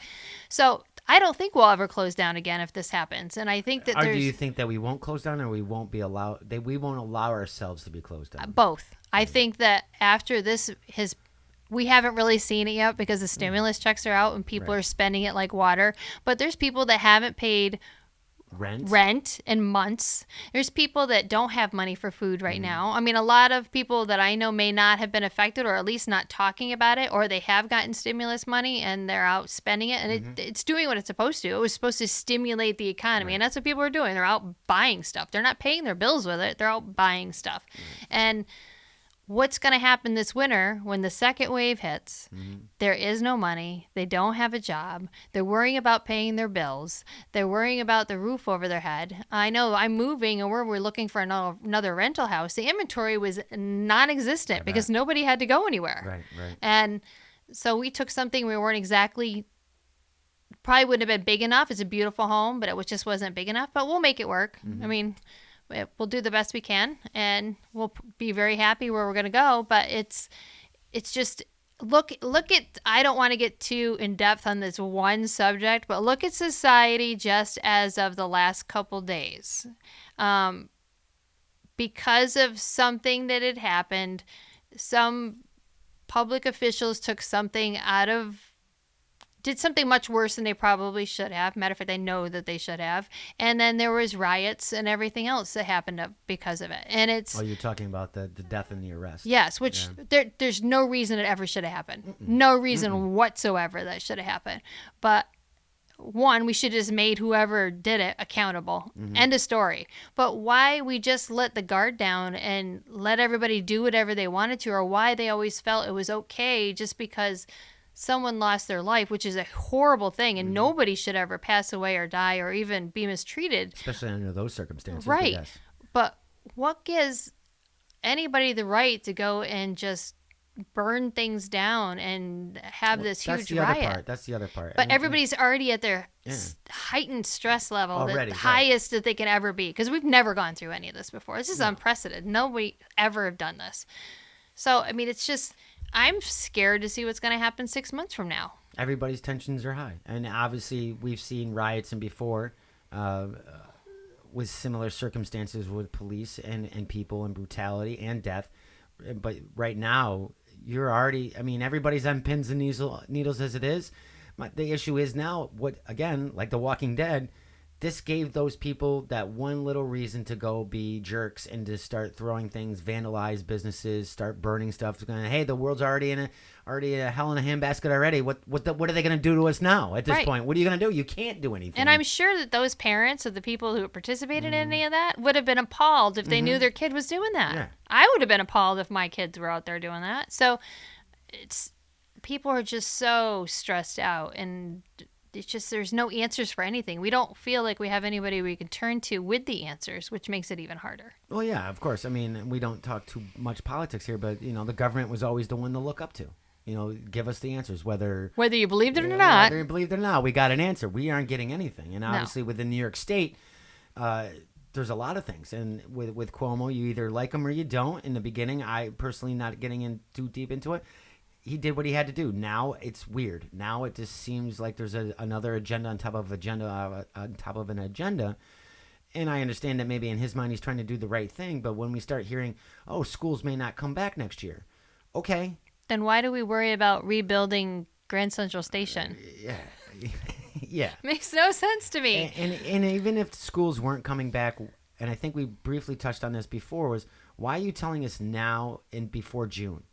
So I don't think we'll ever close down again if this happens. And I think that Or do you think that we won't close down, or we won't allow ourselves to be closed down? both. I think that after this we haven't really seen it yet because the stimulus checks are out and people are spending it like water. But there's people that haven't paid rent in months. There's people that don't have money for food right now. I mean, a lot of people that I know may not have been affected, or at least not talking about it, or they have gotten stimulus money and they're out spending it, and it's doing what it's supposed to. It was supposed to stimulate the economy, and that's what people are doing. They're out buying stuff. They're not paying their bills with it. They're out buying stuff. And what's going to happen this winter when the second wave hits? There is no money. They don't have a job. They're worrying about paying their bills. They're worrying about the roof over their head. I know I'm moving, and we're looking for another rental house. The inventory was non-existent because nobody had to go anywhere. Right. And so we took something we weren't exactly, probably wouldn't have been big enough. It's a beautiful home, but it just wasn't big enough. But we'll make it work. I mean, we'll do the best we can, and we'll be very happy where we're going to go. But it's just look at, I don't want to get too in depth on this one subject, but look at society just as of the last couple days. Because of something that had happened, some public officials did something much worse than they probably should have. Matter of fact, I know that they should have. And then there was riots and everything else that happened because of it. And it's... Oh, you're talking about the death and the arrest. Yes, which there's no reason it ever should have happened. No reason whatsoever that should have happened. But one, we should have just made whoever did it accountable. End of story. But why we just let the guard down and let everybody do whatever they wanted to, or why they always felt it was okay just because someone lost their life, which is a horrible thing, and nobody should ever pass away or die or even be mistreated. Especially under those circumstances. Right. Yes. But what gives anybody the right to go and just burn things down and have this huge riot? That's the other part. But everybody's already at their heightened stress level, Already, the highest that they can ever be, because we've never gone through any of this before. This is unprecedented. Nobody ever have done this. So, I mean, it's just... I'm scared to see what's going to happen 6 months from now. Everybody's tensions are high. And obviously, we've seen riots and before with similar circumstances with police and people and brutality and death. But right now, everybody's on pins and needles as it is. The issue is now, like The Walking Dead, this gave those people that one little reason to go be jerks and to start throwing things, vandalize businesses, start burning stuff. Going, hey, the world's already a hell in a handbasket already. What are they going to do to us now at this point? What are you going to do? You can't do anything. And I'm sure that those parents of the people who participated in any of that would have been appalled if they knew their kid was doing that. Yeah. I would have been appalled if my kids were out there doing that. So people are just so stressed out, and it's just there's no answers for anything. We don't feel like we have anybody we can turn to with the answers, which makes it even harder. Well, yeah, of course. I mean, we don't talk too much politics here, but, the government was always the one to look up to. Give us the answers, whether you believed it or not. Whether you believed it or not, we got an answer. We aren't getting anything. And obviously within New York State, there's a lot of things. And with Cuomo, you either like him or you don't. In the beginning, I personally not getting in too deep into it. He did what he had to do. Now it's weird. Now it just seems like there's another agenda on top of an agenda. And I understand that maybe in his mind he's trying to do the right thing. But when we start hearing, schools may not come back next year. Okay. Then why do we worry about rebuilding Grand Central Station? Yeah. Makes no sense to me. And even if schools weren't coming back, and I think we briefly touched on this before, was why are you telling us now and before June?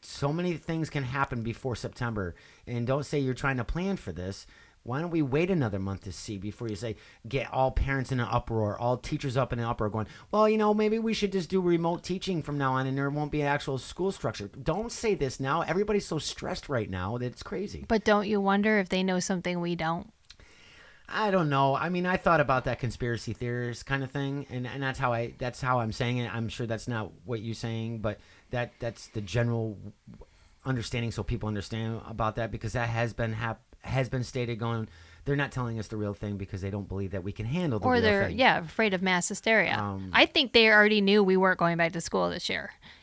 So many things can happen before September. And don't say you're trying to plan for this. Why don't we wait another month to see before you say, get all parents in an uproar, all teachers up in an uproar going, well, maybe we should just do remote teaching from now on and there won't be an actual school structure. Don't say this now. Everybody's so stressed right now that it's crazy. But don't you wonder if they know something we don't? I don't know. I mean, I thought about that conspiracy theorist kind of thing, and that's how I'm saying it. I'm sure that's not what you're saying, but that's the general understanding so people understand about that, because that has been stated going. They're not telling us the real thing because they don't believe that we can handle the Or real they're, thing. afraid of mass hysteria. I think they already knew we weren't going back to school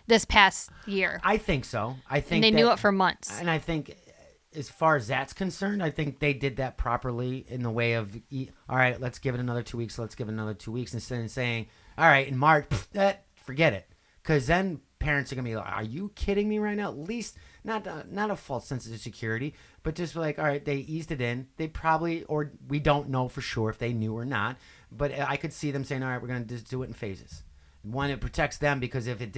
this past year. I think so. I think And they knew it for months. And I think, as far as that's concerned, I think they did that properly in the way of, all right, let's give it another 2 weeks. Let's give it another 2 weeks, instead of saying, all right, in March, forget it. Because then parents are going to be like, are you kidding me right now? At least not a false sense of security, but just like, all right, they eased it in. They probably, or we don't know for sure if they knew or not, but I could see them saying, all right, we're going to just do it in phases. One, it protects them, because if it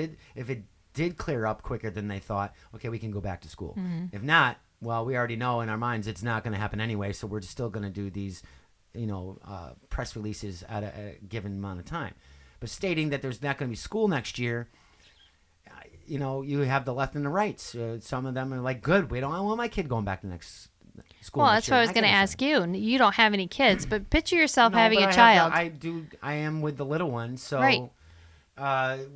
did clear up quicker than they thought, okay, we can go back to school. Mm-hmm. If not, well, we already know in our minds it's not going to happen anyway, so we're just still going to do these, press releases at a given amount of time. But stating that there's not going to be school next year, you have the left and the rights. Some of them are like, good, I don't want my kid going back to next school. Well, next that's year. what I was going to ask you. You don't have any kids, but picture yourself having a I child. I am with the little one, so right.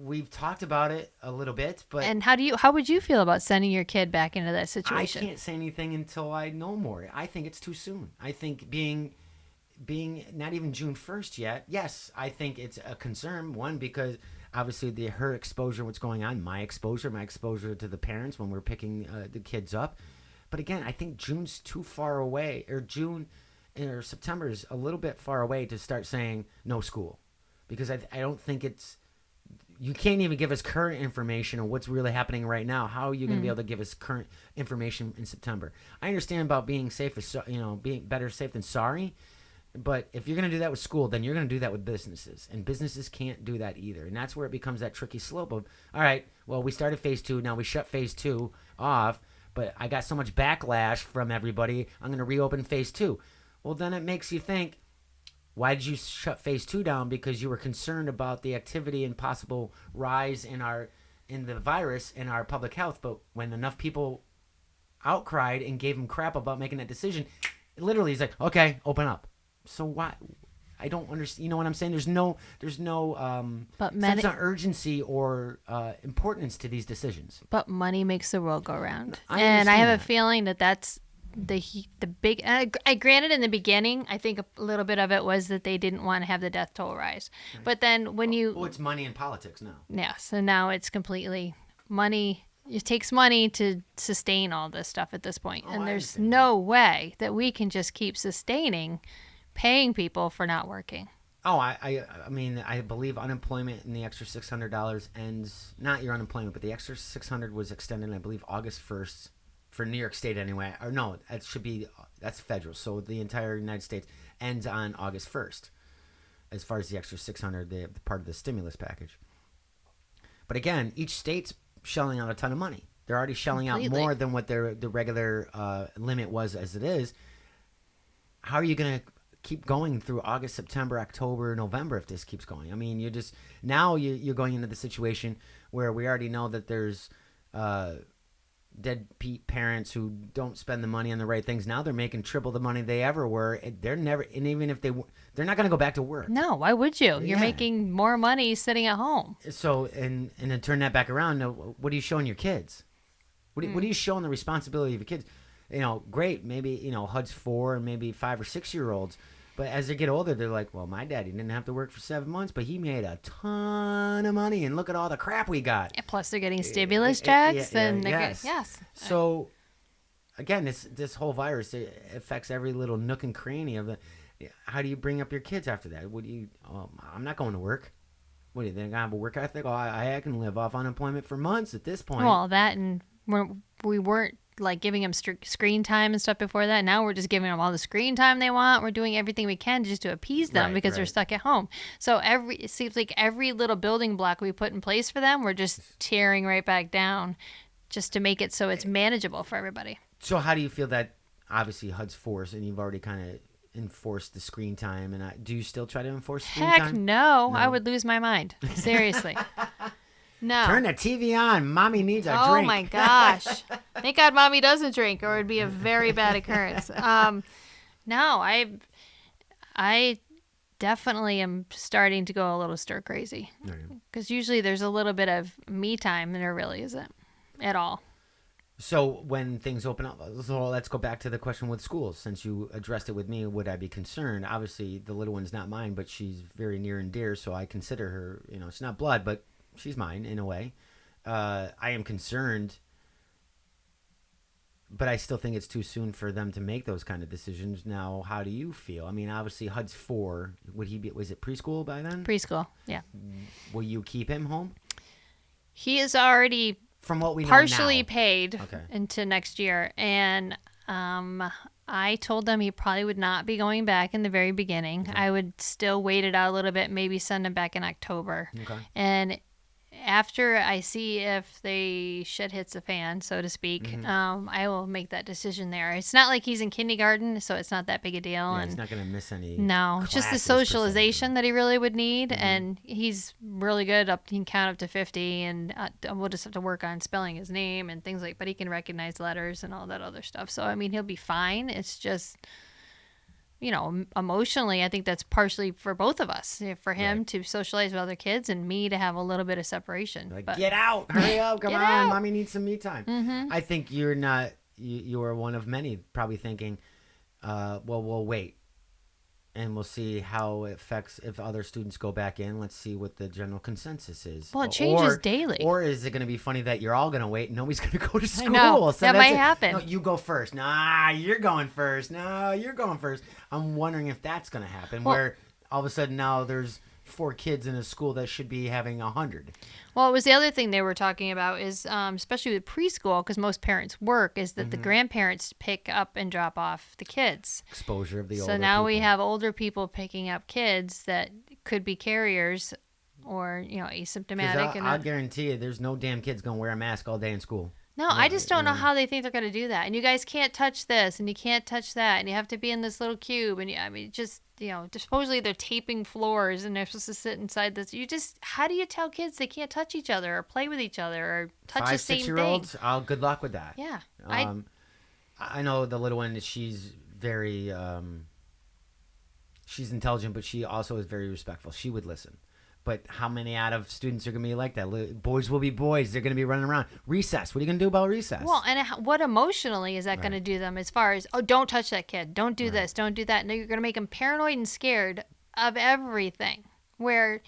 We've talked about it a little bit. But and how would you feel about sending your kid back into that situation? I can't say anything until I know more. I think it's too soon. I think being not even June 1st yet, yes, I think it's a concern. One, because obviously her exposure, what's going on, my exposure to the parents when we're picking the kids up. But again, I think June's too far away, or September is a little bit far away to start saying no school, because I don't think you can't even give us current information on what's really happening right now. How are you going to be able to give us current information in September? I understand about being safe, being better safe than sorry. But if you're going to do that with school, then you're going to do that with businesses. And businesses can't do that either. And that's where it becomes that tricky slope of, all right, well, we started phase 2. Now we shut phase 2 off. But I got so much backlash from everybody, I'm going to reopen phase 2. Well, then it makes you think, why did you shut phase 2 down? Because you were concerned about the activity and possible rise in the virus in our public health. But when enough people outcried and gave him crap about making that decision, literally he's like, okay, open up. So why? I don't understand. You know what I'm saying? There's no sense of urgency or importance to these decisions. But money makes the world go round, I have a feeling that's the big. I granted in the beginning, I think a little bit of it was that they didn't want to have the death toll rise. Right. But then when it's money in politics now. Yes, and now it's completely money. It takes money to sustain all this stuff at this point, and there's no way that we can just keep sustaining paying people for not working. Oh, I mean, I believe unemployment and the extra $600 ends, not your unemployment, but the extra $600 was extended, I believe, August 1st for New York State anyway. Or no, that's federal. So the entire United States ends on August 1st as far as the extra $600, the part of the stimulus package. But again, each state's shelling out a ton of money. They're already shelling out more than what the regular limit was as it is. How are you going to keep going through August, September, October, November if this keeps going? I mean, you're going into the situation where we already know that there's deadbeat parents who don't spend the money on the right things. Now they're making triple the money they ever were. They're even if they're not going to go back to work. No, why would you? You're making more money sitting at home. So and then turn that back around. What are you showing your kids? What are you showing the responsibility of your kids? Great, maybe, HUD's 4 and maybe 5 or 6 year olds. But as they get older, they're like, well, my daddy didn't have to work for 7 months, but he made a ton of money, and look at all the crap we got. Yeah, plus they're getting stimulus checks. Yes. So, again, this whole virus, it affects every little nook and cranny of it. How do you bring up your kids after that? I'm not going to work. What, do you think I'm going to have a work ethic? Oh, I can live off unemployment for months at this point. Well, that, and we weren't like giving them screen time and stuff before that. Now we're just giving them all the screen time they want. We're doing everything we can just to appease them because they're stuck at home. So it seems like every little building block we put in place for them, we're just tearing right back down just to make it so it's manageable for everybody. So how do you feel that obviously HUD's forced and you've already kind of enforced the screen time, and do you still try to enforce screen time? Heck no. I would lose my mind. Seriously. No. Turn the TV on. Mommy needs a drink. Oh, my gosh. Thank God Mommy doesn't drink, or it would be a very bad occurrence. No, I definitely am starting to go a little stir crazy. Because usually there's a little bit of me time, and there really isn't at all. So when things open up, so let's go back to the question with schools. Since you addressed it with me, would I be concerned? Obviously, the little one's not mine, but she's very near and dear, so I consider her. It's not blood, but she's mine in a way. I am concerned, but I still think it's too soon for them to make those kind of decisions. Now, how do you feel? I mean, obviously, Hud's 4. Would he be? Was it preschool by then? Preschool, yeah. Will you keep him home? He is already From what we know partially now. paid Okay. into next year, and I told him he probably would not be going back in the very beginning. Okay. I would still wait it out a little bit, maybe send him back in October. Okay. And after I see if the shit hits the fan, so to speak, I will make that decision there. It's not like he's in kindergarten, so it's not that big a deal. Yeah, and he's not going to miss any. no, it's just the classes, per se. socialization that he really would need, and he's really good. He can count up to 50, and we'll just have to work on spelling his name and things but he can recognize letters and all that other stuff. So, I mean, he'll be fine. It's just, emotionally, I think that's partially for both of us, for him Right. to socialize with other kids and me to have a little bit of separation. Like, But get out, hurry up, come Get on, out. mommy needs some me time. I think you're not. You are one of many probably thinking, well, we'll wait, and we'll see how it affects if other students go back in. Let's see what the general consensus is. Well, it changes Or- daily. Or is it going to be funny that you're all going to wait and nobody's going to go to school? know. So That that's might it. happen. No, you go first. Nah, you're going first. No, you're going first. I'm wondering if that's going to happen, Well- where all of a sudden now there's 4 kids in a school that should be having 100. Well, it was the other thing they were talking about is, especially with preschool, because most parents work, is that the grandparents pick up and drop off the kids. Exposure of the older So now we people. have older people picking up kids that could be carriers or, 'Cause asymptomatic. I'll guarantee you there's no damn kids going to wear a mask all day in school. No, I just don't know how they think they're going to do that. And you guys can't touch this and you can't touch that. And you have to be in this little cube. And supposedly they're taping floors and they're supposed to sit inside this. How do you tell kids they can't touch each other or play with each other or touch 5, the same 6-year-olds, thing? good luck with that. Yeah. I know the little one, she's very, she's intelligent, but she also is very respectful. She would listen. But how many out of students are going to be like that? Boys will be boys. They're going to be running around. Recess. What are you going to do about recess? Well, and what emotionally is that going to do them as far as, don't touch that kid. Don't do this. Don't do that. No, you're going to make them paranoid and scared of everything. Where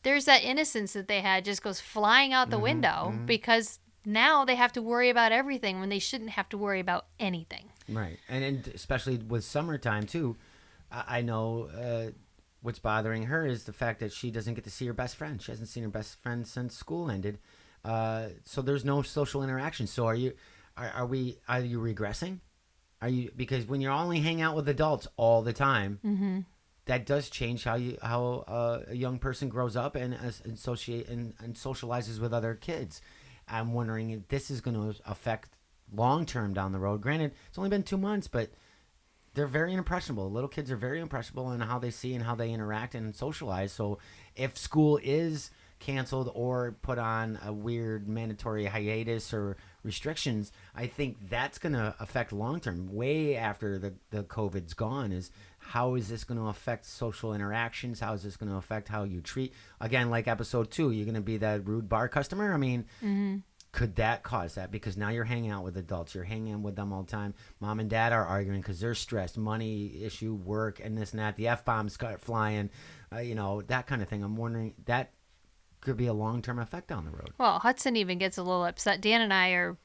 there's that innocence that they had just goes flying out the window because now they have to worry about everything when they shouldn't have to worry about anything. Right. And especially with summertime, too, I know what's bothering her is the fact that she doesn't get to see her best friend. She hasn't seen her best friend since school ended. So there's no social interaction. So are you regressing? Because when you're only hanging out with adults all the time, that does change how a young person grows up and associate and socializes with other kids. I'm wondering if this is going to affect long term down the road. Granted, it's only been 2 months, but they're very impressionable. Little kids are very impressionable in how they see and how they interact and socialize. So if school is canceled or put on a weird mandatory hiatus or restrictions, I think that's going to affect long term, way after the COVID's gone, is how is this going to affect social interactions? How is this going to affect how you treat? Again, like episode 2, you're going to be that rude bar customer. I mean, could that cause that? Because now you're hanging out with adults. You're hanging out with them all the time. Mom and dad are arguing because they're stressed. Money issue, work, and this and that. The F-bombs start flying, that kind of thing. I'm wondering, that could be a long-term effect down the road. Well, Hudson even gets a little upset. Dan and I are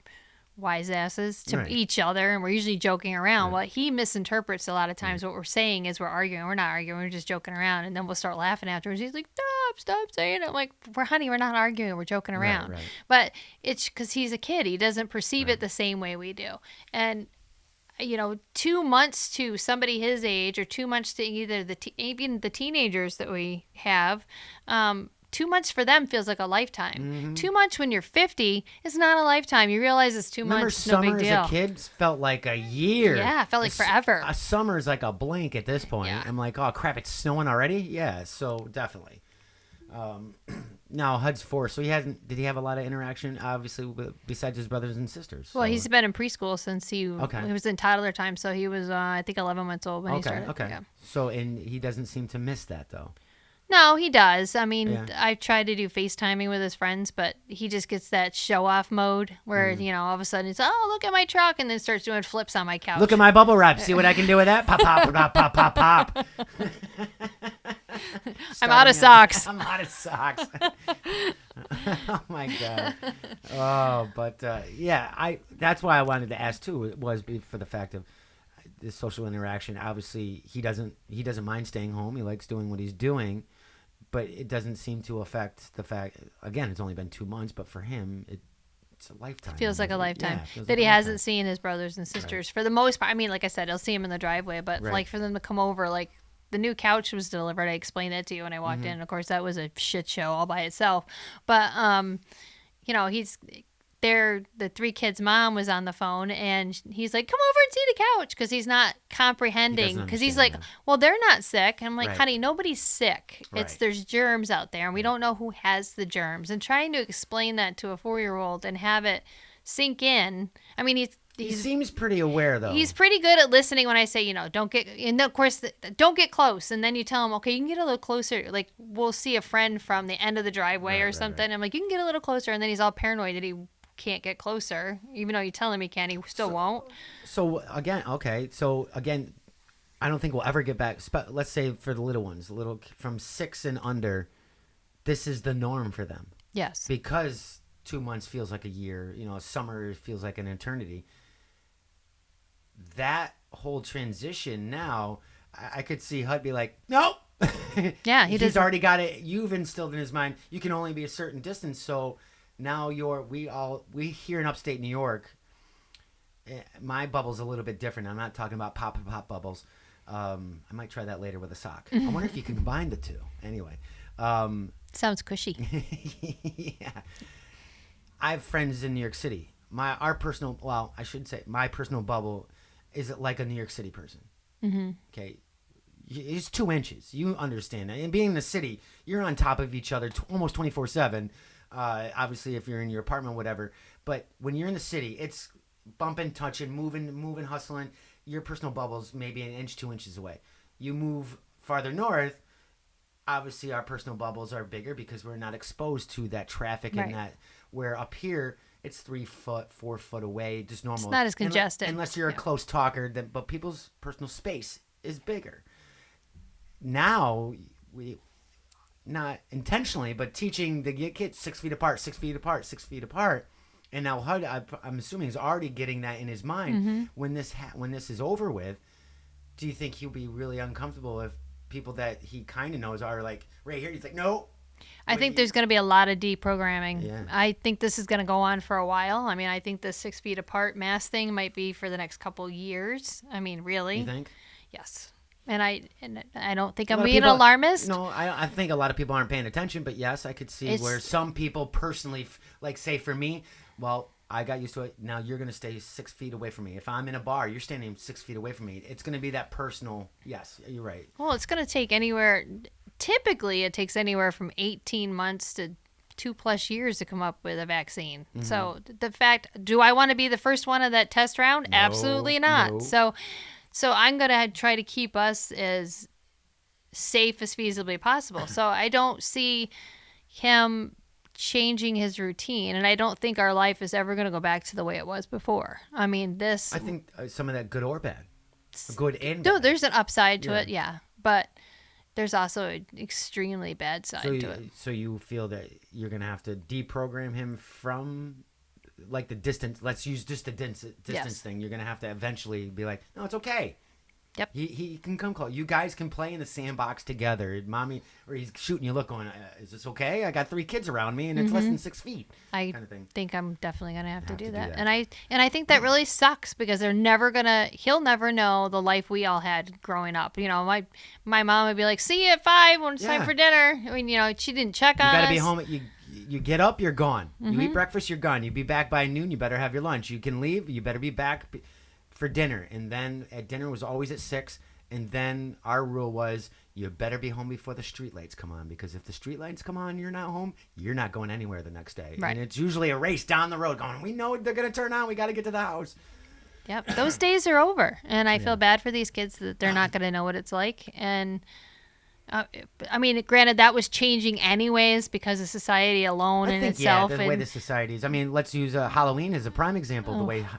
wise asses to Right. each other, and we're usually joking around. Well, he misinterprets a lot of times what we're saying is we're arguing. We're not arguing. We're just joking around, and then we'll start laughing afterwards. He's like, stop saying it. I'm like, honey, we're not arguing. We're joking around. Right. But it's because he's a kid. He doesn't perceive it the same way we do. And 2 months to somebody his age, or 2 months to either even the teenagers that we have, 2 months for them feels like a lifetime. 2 months when you're 50 is not a lifetime. You realize it's 2 Remember months, no summer big deal. as a kid felt like a year. Yeah, it felt like forever. A summer is like a blink at this point. Yeah. I'm like, oh crap, it's snowing already? Yeah, so definitely. Now Hud's 4, so did he have a lot of interaction, obviously, besides his brothers and sisters? Well, So- he's been in preschool since he was in toddler time, so he was, I think, 11 months old when he started. Okay. Yeah. So, and he doesn't seem to miss that, though. No, he does. I mean, Yeah. I try to do FaceTiming with his friends, but he just gets that show off mode where, all of a sudden it's, oh, look at my truck, and then starts doing flips on my couch. Look at my bubble wrap. See what I can do with that? Pop, pop, pop, pop, pop, pop. I'm out of socks. I'm out of socks. Oh my god. Oh, but yeah, that's why I wanted to ask too. It was for the fact of the social interaction. Obviously, he doesn't mind staying home. He likes doing what he's doing, but it doesn't seem to affect the fact. Again, it's only been 2 months, but for him, it's a lifetime. It feels like a lifetime feels that like he a hasn't lifetime. seen his brothers and sisters for the most part. I mean, like I said, he'll see him in the driveway, but Right. like for them to come over, like the new couch was delivered. I explained that to you when I walked Mm-hmm. in. Of course, that was a shit show all by itself. But the 3 kids' mom was on the phone, and he's like, "Come over and see the couch," because he's not comprehending. Because he's like, understand, "Well, they're not sick." And I'm like, Right. "Honey, nobody's sick. Right. There's germs out there, and we don't know who has the germs." And trying to explain that to a 4-year-old and have it sink in. I mean, He seems pretty aware, though. he's pretty good at listening when I say, don't get, and of course, don't get close. And then you tell him, okay, you can get a little closer. Like, we'll see a friend from the end of the driveway or something. I'm like, you can get a little closer. And then he's all paranoid that he can't get closer. Even though you tell him he can, he still won't. So again, I don't think we'll ever get back. Let's say for the little ones, from 6 and under, this is the norm for them. Yes. Because 2 months feels like a year. Summer feels like an eternity. That whole transition now, I could see Hud be like, nope. Yeah, he's already got it. You've instilled in his mind you can only be a certain distance. So now we here in upstate New York. My bubble's a little bit different. I'm not talking about pop bubbles. I might try that later with a sock. I wonder if you can combine the two. Anyway, Sounds cushy. yeah. I have friends in New York City. My personal bubble is like a New York City person. Mm-hmm. Okay. It's 2 inches. You understand that. And being in the city, you're on top of each other almost 24/7. Obviously, if you're in your apartment, whatever. But when you're in the city, it's bumping, touching, moving, hustling. Your personal bubble's maybe 1 inch, 2 inches away. You move farther north, obviously our personal bubbles are bigger because we're not exposed to that traffic and that. Where up here, it's 3 foot, 4 foot away, just normal. It's not as congested. Unless you're a close talker, but people's personal space is bigger. Now, we, not intentionally, but teaching the kids 6 feet apart, 6 feet apart, 6 feet apart. And now Hud, I'm assuming, is already getting that in his mind. Mm-hmm. When this is over with, do you think he'll be really uncomfortable if people that he kind of knows are like, right here, he's like, no. I think there's going to be a lot of deprogramming. Yeah. I think this is going to go on for a while. I mean, I think the 6 feet apart mask thing might be for the next couple years. I mean, really? You think? Yes. And I don't think I'm Well, being people- alarmist. No, I think a lot of people aren't paying attention, but yes, I could see where some people personally, like say for me, well, I got used to it. Now you're going to stay 6 feet away from me. If I'm in a bar, you're standing 6 feet away from me. It's going to be that personal. Yes, you're right. Well, it's going to take typically it takes anywhere from 18 months to 2+ years to come up with a vaccine. Mm-hmm. So the fact, do I want to be the first one of that test round? No, Absolutely not. no. So I'm going to try to keep us as safe as feasibly possible. So I don't see him changing his routine, and I don't think our life is ever going to go back to the way it was before. I mean, I think some of that good or bad. Good and no, bad. there's an upside to it, yeah. But there's also an extremely bad side to it. So you feel that you're going to have to deprogram him from like the distance. Let's use just the distance thing. You're going to have to eventually be like, no, it's okay. Yep. He can come close. You guys can play in the sandbox together. Mommy, or he's shooting you. Look, going, is this okay? I got 3 kids around me, and it's less than 6 feet. I kind of thing. think I'm definitely gonna have to do that. that. And I think that really sucks because he'll never know the life we all had growing up. You know, my mom would be like, "See you at 5 when it's time for dinner." I mean, she didn't check on us. You got to be home. You get up, you're gone. You eat breakfast, you're gone. You be back by noon. You better have your lunch. You can leave. You better be back for dinner. And then at dinner was always at 6. And then our rule was you better be home before the street lights come on, because if the street lights come on, you're not home, you're not going anywhere the next day. Right. And it's usually a race down the road going, we know they're going to turn on. We got to get to the house. Yep. Those days are over. And I feel bad for these kids that they're not going to know what it's like. And I mean, granted, that was changing anyways because of society alone I in think, yeah, itself. the way And the society is. I mean, let's use Halloween as a prime example. oh,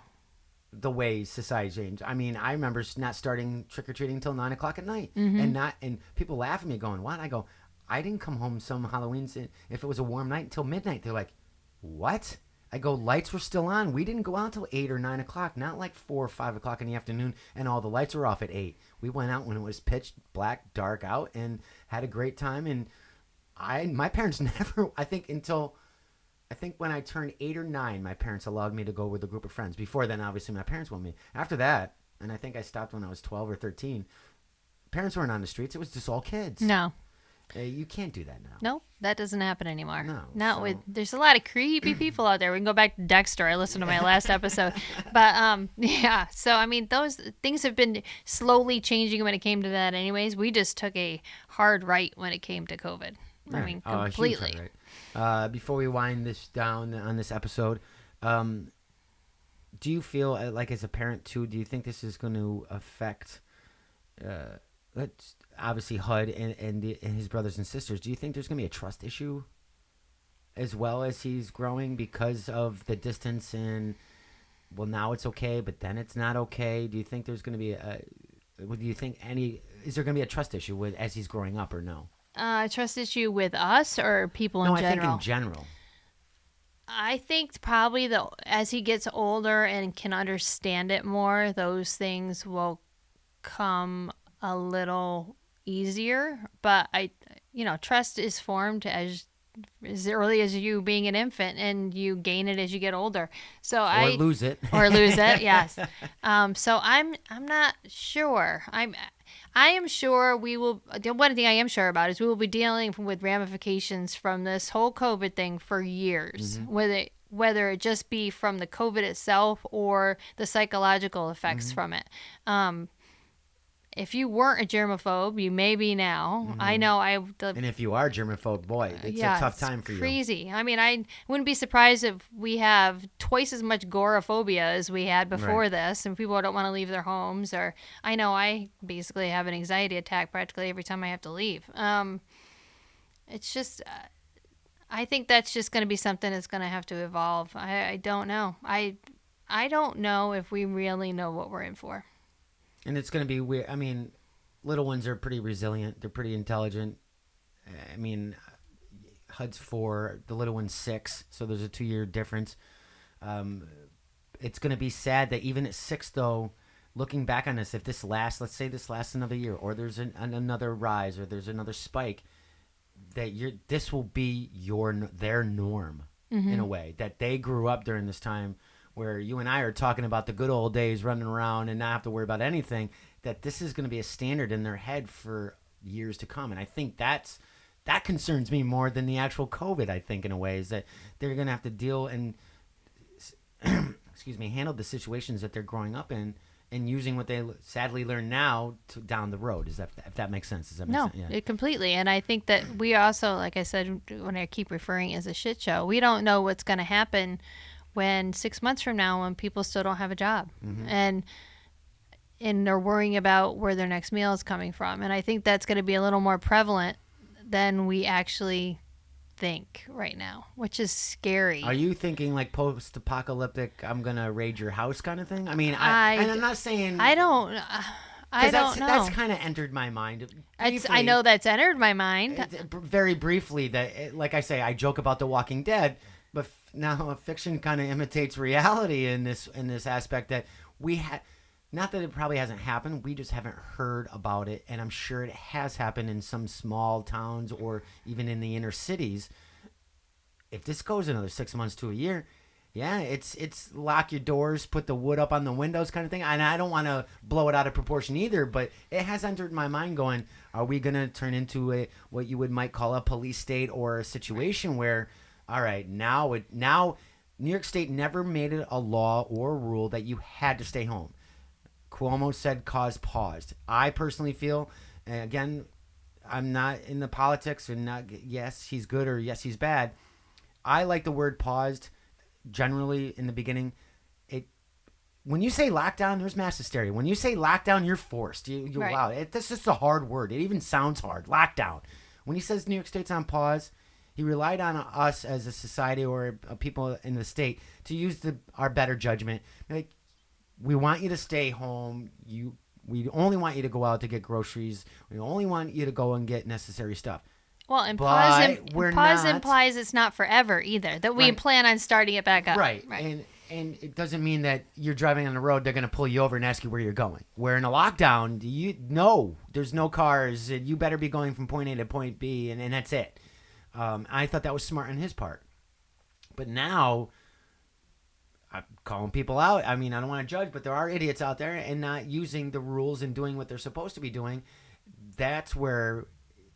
The way society changed. I mean, I remember not starting trick or treating until 9 o'clock at night, mm-hmm. and people laugh at me going, "What?" I go, "I didn't come home some Halloweens if it was a warm night until midnight." They're like, "What?" I go, "Lights were still on. We didn't go out till 8 or 9 o'clock. Not like 4 or 5 o'clock in the afternoon, and all the lights were off at 8. We went out when it was pitch black, dark out, and had a great time." And my parents never. I think when I turned 8 or 9, my parents allowed me to go with a group of friends. Before then, obviously, my parents wanted me. After that, and I think I stopped when I was 12 or 13, parents weren't on the streets. It was just all kids. No. You can't do that now. No, that doesn't happen anymore. No. Not So, with. There's a lot of creepy people out there. We can go back to Dexter. I listened to my last episode, but yeah. So I mean, those things have been slowly changing when it came to that. Anyways, we just took a hard right when it came to COVID. I mean, completely. huge, right? Before we wind this down on this episode, do you feel like as a parent too? Do you think this is going to affect? Let's obviously HUD and his brothers and sisters. Do you think there's going to be a trust issue as well as he's growing because of the distance and well now it's okay but then it's not okay? Do you think there's going to be is there going to be a trust issue with as he's growing up or no? Trust issue with us or people No, in I general? think in general. I think probably as he gets older and can understand it more, those things will come a little easier. But trust is formed as early as you being an infant, and you gain it as you get older. So Or lose it. or lose it, yes. So I'm not sure. I am sure we will. The one thing I am sure about is we will be dealing with ramifications from this whole COVID thing for years. Mm-hmm. Whether it just be from the COVID itself or the psychological effects Mm-hmm. from it. If you weren't a germaphobe, you may be now. Mm-hmm. I know And if you are germaphobe, boy, it's a tough time for you. Crazy. I mean, I wouldn't be surprised if we have twice as much agoraphobia as we had before Right. this, and people don't want to leave their homes. Or I know I basically have an anxiety attack practically every time I have to leave. It's just, I think that's just going to be something that's going to have to evolve. I don't know. I don't know if we really know what we're in for. And it's going to be weird. I mean, little ones are pretty resilient. They're pretty intelligent. I mean, HUD's 4, the little one's 6, so there's a 2-year difference. It's going to be sad that even at 6, though, looking back on this, if this lasts, let's say this lasts another year, or there's another rise, or there's another spike, that this will be their norm in a way, that they grew up during this time where you and I are talking about the good old days, running around and not have to worry about anything, that this is going to be a standard in their head for years to come. And I think that concerns me more than the actual COVID, I think, in a way, is that they're going to have to deal and, handle the situations that they're growing up in and using what they sadly learn now down the road. If that makes sense? Does that make sense? Yeah. It completely. And I think that we also, like I said, when I keep referring as a shit show, we don't know what's going to happen when 6 months from now, when people still don't have a job, and they're worrying about where their next meal is coming from. And I think that's going to be a little more prevalent than we actually think right now, which is scary. Are you thinking like post-apocalyptic, I'm going to raid your house kind of thing? I mean, and I'm not saying... I don't know. That's kind of entered my mind. I know that's entered my mind. Very briefly, like I say, I joke about The Walking Dead, but now fiction kind of imitates reality in this aspect that we had. Not that it probably hasn't happened, we just haven't heard about it, and I'm sure it has happened in some small towns or even in the inner cities. If this goes another 6 months to a year, yeah, it's lock your doors, put the wood up on the windows kind of thing. And I don't want to blow it out of proportion either, but it has entered my mind going, are we going to turn into what you might call a police state or a situation where, all right, now New York State never made it a law or a rule that you had to stay home. Cuomo said cause paused. I personally feel, and again, I'm not in the politics and not yes, he's good or yes, he's bad. I like the word paused. Generally, in the beginning, when you say lockdown, there's mass hysteria. When you say lockdown, you're forced. You Right. wow. That's just a hard word. It even sounds hard. Lockdown. When he says New York State's on pause, he relied on us as a society or people in the state to use our better judgment. Like, we want you to stay home. We only want you to go out to get groceries. We only want you to go and get necessary stuff. Well, and But we're pause not. implies it's not forever either. That we Right. plan on starting it back up. Right. And it doesn't mean that you're driving on the road, they're going to pull you over and ask you where you're going. Where in a lockdown, there's no cars. And you better be going from point A to point B, and that's it. I thought that was smart on his part. But now, I'm calling people out. I mean, I don't want to judge, but there are idiots out there and not using the rules and doing what they're supposed to be doing. That's where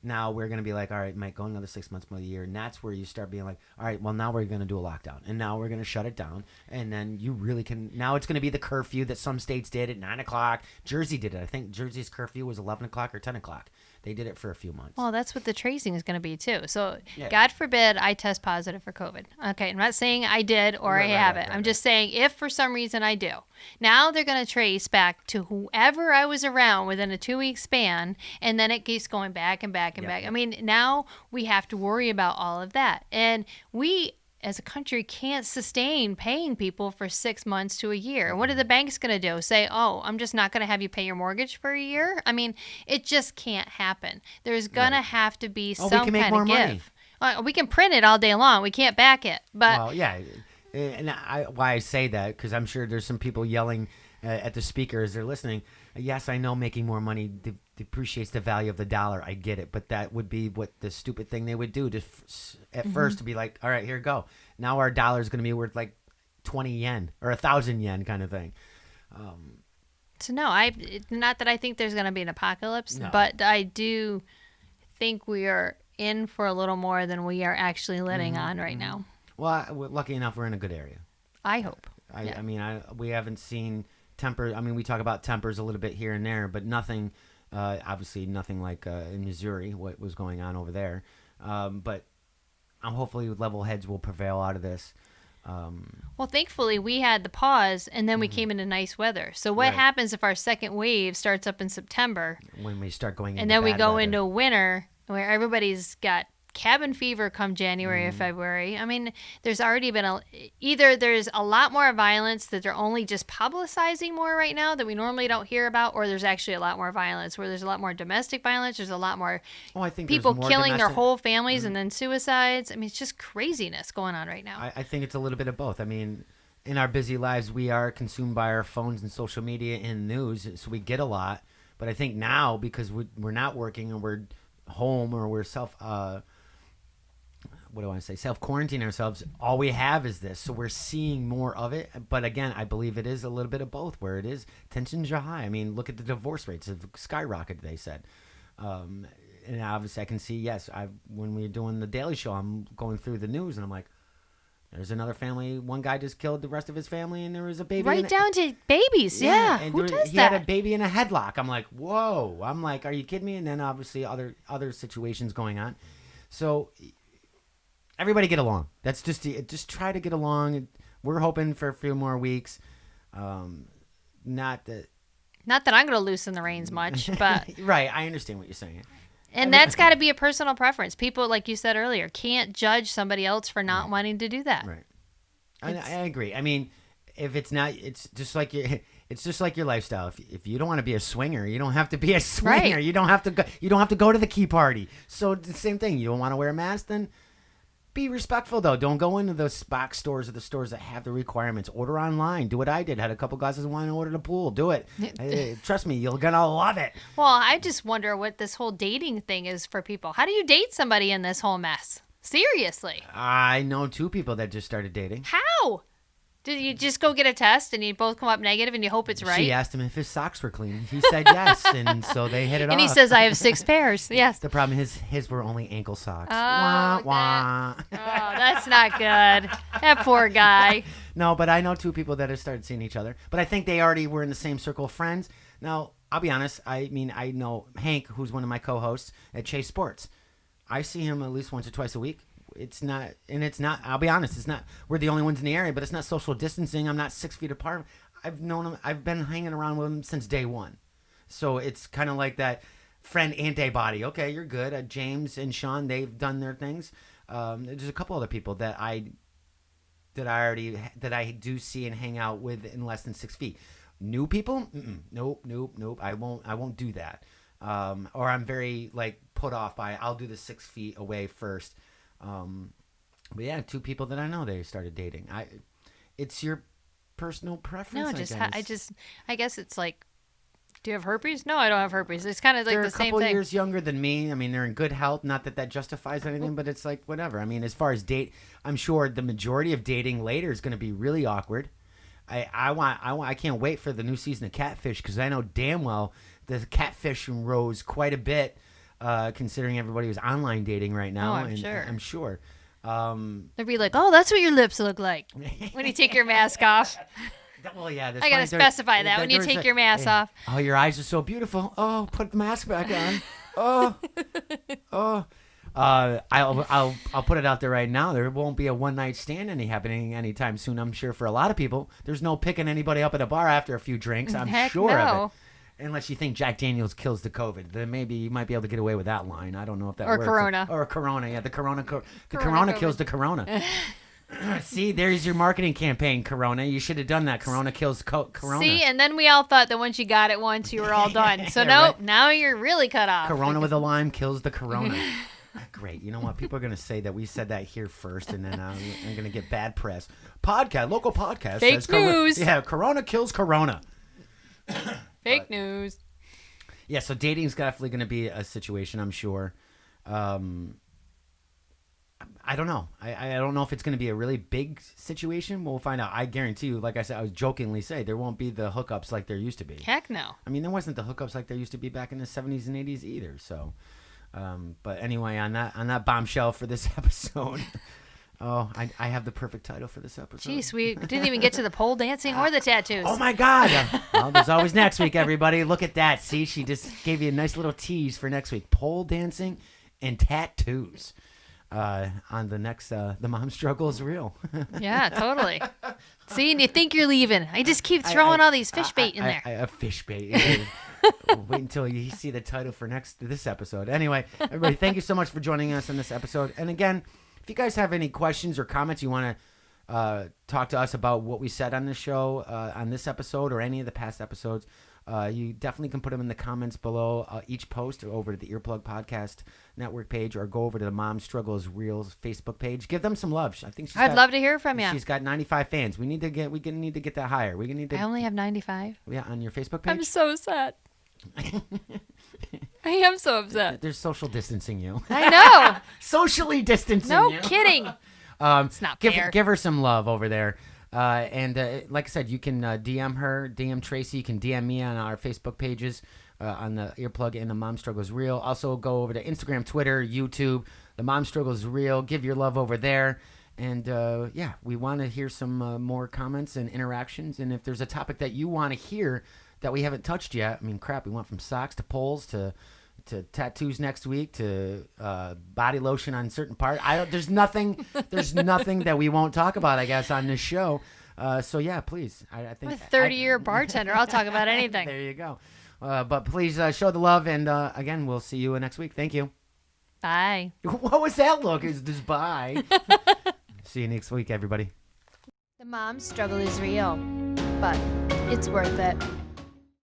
now we're going to be like, all right, Mike, go another 6 months, more a year. And that's where you start being like, all right, well, now we're going to do a lockdown. And now we're going to shut it down. And then you really can. Now it's going to be the curfew that some states did at 9 o'clock. Jersey did it. I think Jersey's curfew was 11 o'clock or 10 o'clock. They did it for a few months. Well, that's what the tracing is going to be too. So, Yeah. God forbid I test positive for COVID. Okay, I'm not saying I did or I have it. I'm just saying if for some reason I do. Now they're going to trace back to whoever I was around within a 2-week span, and then it keeps going back and back and back. I mean, now we have to worry about all of that. And we, as a country, can't sustain paying people for 6 months to a year. What are the banks going to do? Say, oh, I'm just not going to have you pay your mortgage for a year? I mean, it just can't happen. There's going to have to be some we can make kind more of money. give. We can print it all day long. We can't back it. But Well, yeah. And why I say that, because I'm sure there's some people yelling at the speaker as they're listening. Yes, I know making more money depreciates the value of the dollar. I get it. But that would be what the stupid thing they would do at first, to be like, all right, here you go. Now our dollar is going to be worth like 20 yen or 1,000 yen kind of thing. So no, not that I think there's going to be an apocalypse, No. but I do think we are in for a little more than we are actually letting on right now. Well, lucky enough, we're in a good area. I hope. I mean, we haven't seen temper. I mean, we talk about tempers a little bit here and there, but nothing, obviously nothing like in Missouri, what was going on over there. But hopefully level heads will prevail out of this. Well, thankfully, we had the pause, and then we came into nice weather. So what Right. happens if our second wave starts up in September, When we start going into and then we bad go weather. into winter where everybody's got cabin fever come January or February? I mean, there's already been either there's a lot more violence that they're only just publicizing more right now that we normally don't hear about, or there's actually a lot more violence where there's a lot more domestic violence. There's a lot more I think people there's more killing their domestic- whole families and then suicides. I mean, it's just craziness going on right now. I think it's a little bit of both. I mean, in our busy lives, we are consumed by our phones and social media and news, so we get a lot. But I think now, because we're not working and we're home or we're self-quarantine ourselves, all we have is this. So we're seeing more of it. But again, I believe it is a little bit of both, where it is tensions are high. I mean, look at the divorce rates have skyrocketed, they said. And obviously I can see, yes, when we're doing the Daily Show, I'm going through the news and I'm like, there's another family. One guy just killed the rest of his family, and there was a baby. Right down to babies. Yeah. And Who does he that? had a baby in a headlock. I'm like, whoa. I'm like, are you kidding me? And then obviously other situations going on. So everybody get along. That's just try to get along. We're hoping for a few more weeks. Not that I'm going to loosen the reins much, but right. I understand what you're saying. and that's got to be a personal preference. People, like you said earlier, can't judge somebody else for not wanting to do that. Right. I agree. I mean, if it's not, it's just like your lifestyle. If you don't want to be a swinger, you don't have to be a swinger. Right. You don't have to go. You don't have to go to the key party. So the same thing. You don't want to wear a mask, then be respectful though. Don't go into those box stores or the stores that have the requirements. Order online. Do what I did. Had a couple glasses of wine and ordered a pool. Do it. Trust me, you're gonna love it. Well, I just wonder what this whole dating thing is for people. How do you date somebody in this whole mess? Seriously. I know 2 people that just started dating. How? Did you just go get a test and you both come up negative and you hope it's right? She asked him if his socks were clean. He said yes, and so they hit it off. And he says, I have 6 pairs. Yes. The problem is his were only ankle socks. Oh, Wah, wah. Oh, that's not good. That poor guy. No, but I know 2 people that have started seeing each other. But I think they already were in the same circle of friends. Now, I'll be honest. I mean, I know Hank, who's one of my co-hosts at Chase Sports. I see him at least once or twice a week. It's not, I'll be honest, it's not, we're the only ones in the area, but it's not social distancing. I'm not 6 feet apart. I've known him. I've been hanging around with him since day one. So it's kind of like that friend antibody. Okay, you're good. James and Sean, they've done their things. There's a couple other people that I do see and hang out with in less than 6 feet. New people, nope. I won't do that. Or I'm very like put off by I'll do the 6 feet away first. But yeah, 2 people that I know they started dating. It's your personal preference. No, I guess it's like, do you have herpes? No, I don't have herpes. It's kind of like they're the same thing. They're a couple years younger than me. I mean, they're in good health. Not that justifies anything, but it's like whatever. I mean, as far as I'm sure the majority of dating later is going to be really awkward. I can't wait for the new season of Catfish because I know damn well the catfish rose quite a bit, considering everybody was online dating right now. Oh, I'm sure. They'd be like, "Oh, that's what your lips look like when you take your mask off." Well, yeah. I gotta specify that when you take your mask off. Oh, your eyes are so beautiful. Oh, put the mask back on. Oh. I'll put it out there right now. There won't be a one night stand happening anytime soon. I'm sure for a lot of people, there's no picking anybody up at a bar after a few drinks. I'm sure of it. Unless you think Jack Daniels kills the COVID, then maybe you might be able to get away with that line. I don't know if that works. Or Corona. Yeah, the Corona kills the Corona. See, there's your marketing campaign, Corona. You should have done that. Corona kills Corona. See, and then we all thought that once you got it once, you were all done. So nope, now you're really cut off. Corona with a lime kills the Corona. Great. You know what? People are going to say that we said that here first, and then I'm going to get bad press. Local podcast. Fake news. Corona kills Corona. Fake news. Yeah, so dating's definitely going to be a situation, I'm sure. I don't know. I don't know if it's going to be a really big situation. We'll find out. I guarantee you, like I said, I was jokingly say, there won't be the hookups like there used to be. Heck no. I mean, there wasn't the hookups like there used to be back in the 70s and 80s either, so... but anyway, on that bombshell for this episode, I have the perfect title for this episode. Jeez, we didn't even get to the pole dancing or the tattoos. Oh my God! Well, there's always next week, everybody. Look at that. See, she just gave you a nice little tease for next week: pole dancing and tattoos. On the next, the mom struggle is real. Yeah, totally. See, and you think you're leaving. I just keep throwing all these fish bait in there. A fish bait. Wait until you see the title for this episode. Anyway, everybody, thank you so much for joining us on this episode. And again, if you guys have any questions or comments you want to talk to us about what we said on the show, on this episode or any of the past episodes, you definitely can put them in the comments below each post or over to the Earplug Podcast Network page or go over to the Mom Struggles Reels Facebook page. Give them some love. I think I'd love to hear from you. She's got 95 fans. We need to get that higher. I only have 95. Yeah, on your Facebook page. I'm so sad. I am so upset. There's social distancing you. I know. Socially distancing you. No kidding. It's not fair. Give her some love over there. And like I said, you can DM her, DM Tracy. You can DM me on our Facebook pages, on the Earplug and the Mom Struggles Real. Also go over to Instagram, Twitter, YouTube. The Mom Struggles Real. Give your love over there. And yeah, we want to hear some more comments and interactions. And if there's a topic that you want to hear that we haven't touched yet, I mean, crap, we went from socks to poles to tattoos next week to body lotion on certain parts. There's nothing that we won't talk about, I guess, on this show. So yeah, please. I think I'm a 30-year bartender. I'll talk about anything. There you go. But please show the love, and again, we'll see you next week. Thank you. Bye. What was that look? Is this bye? See you next week, everybody. The mom struggle is real, but it's worth it.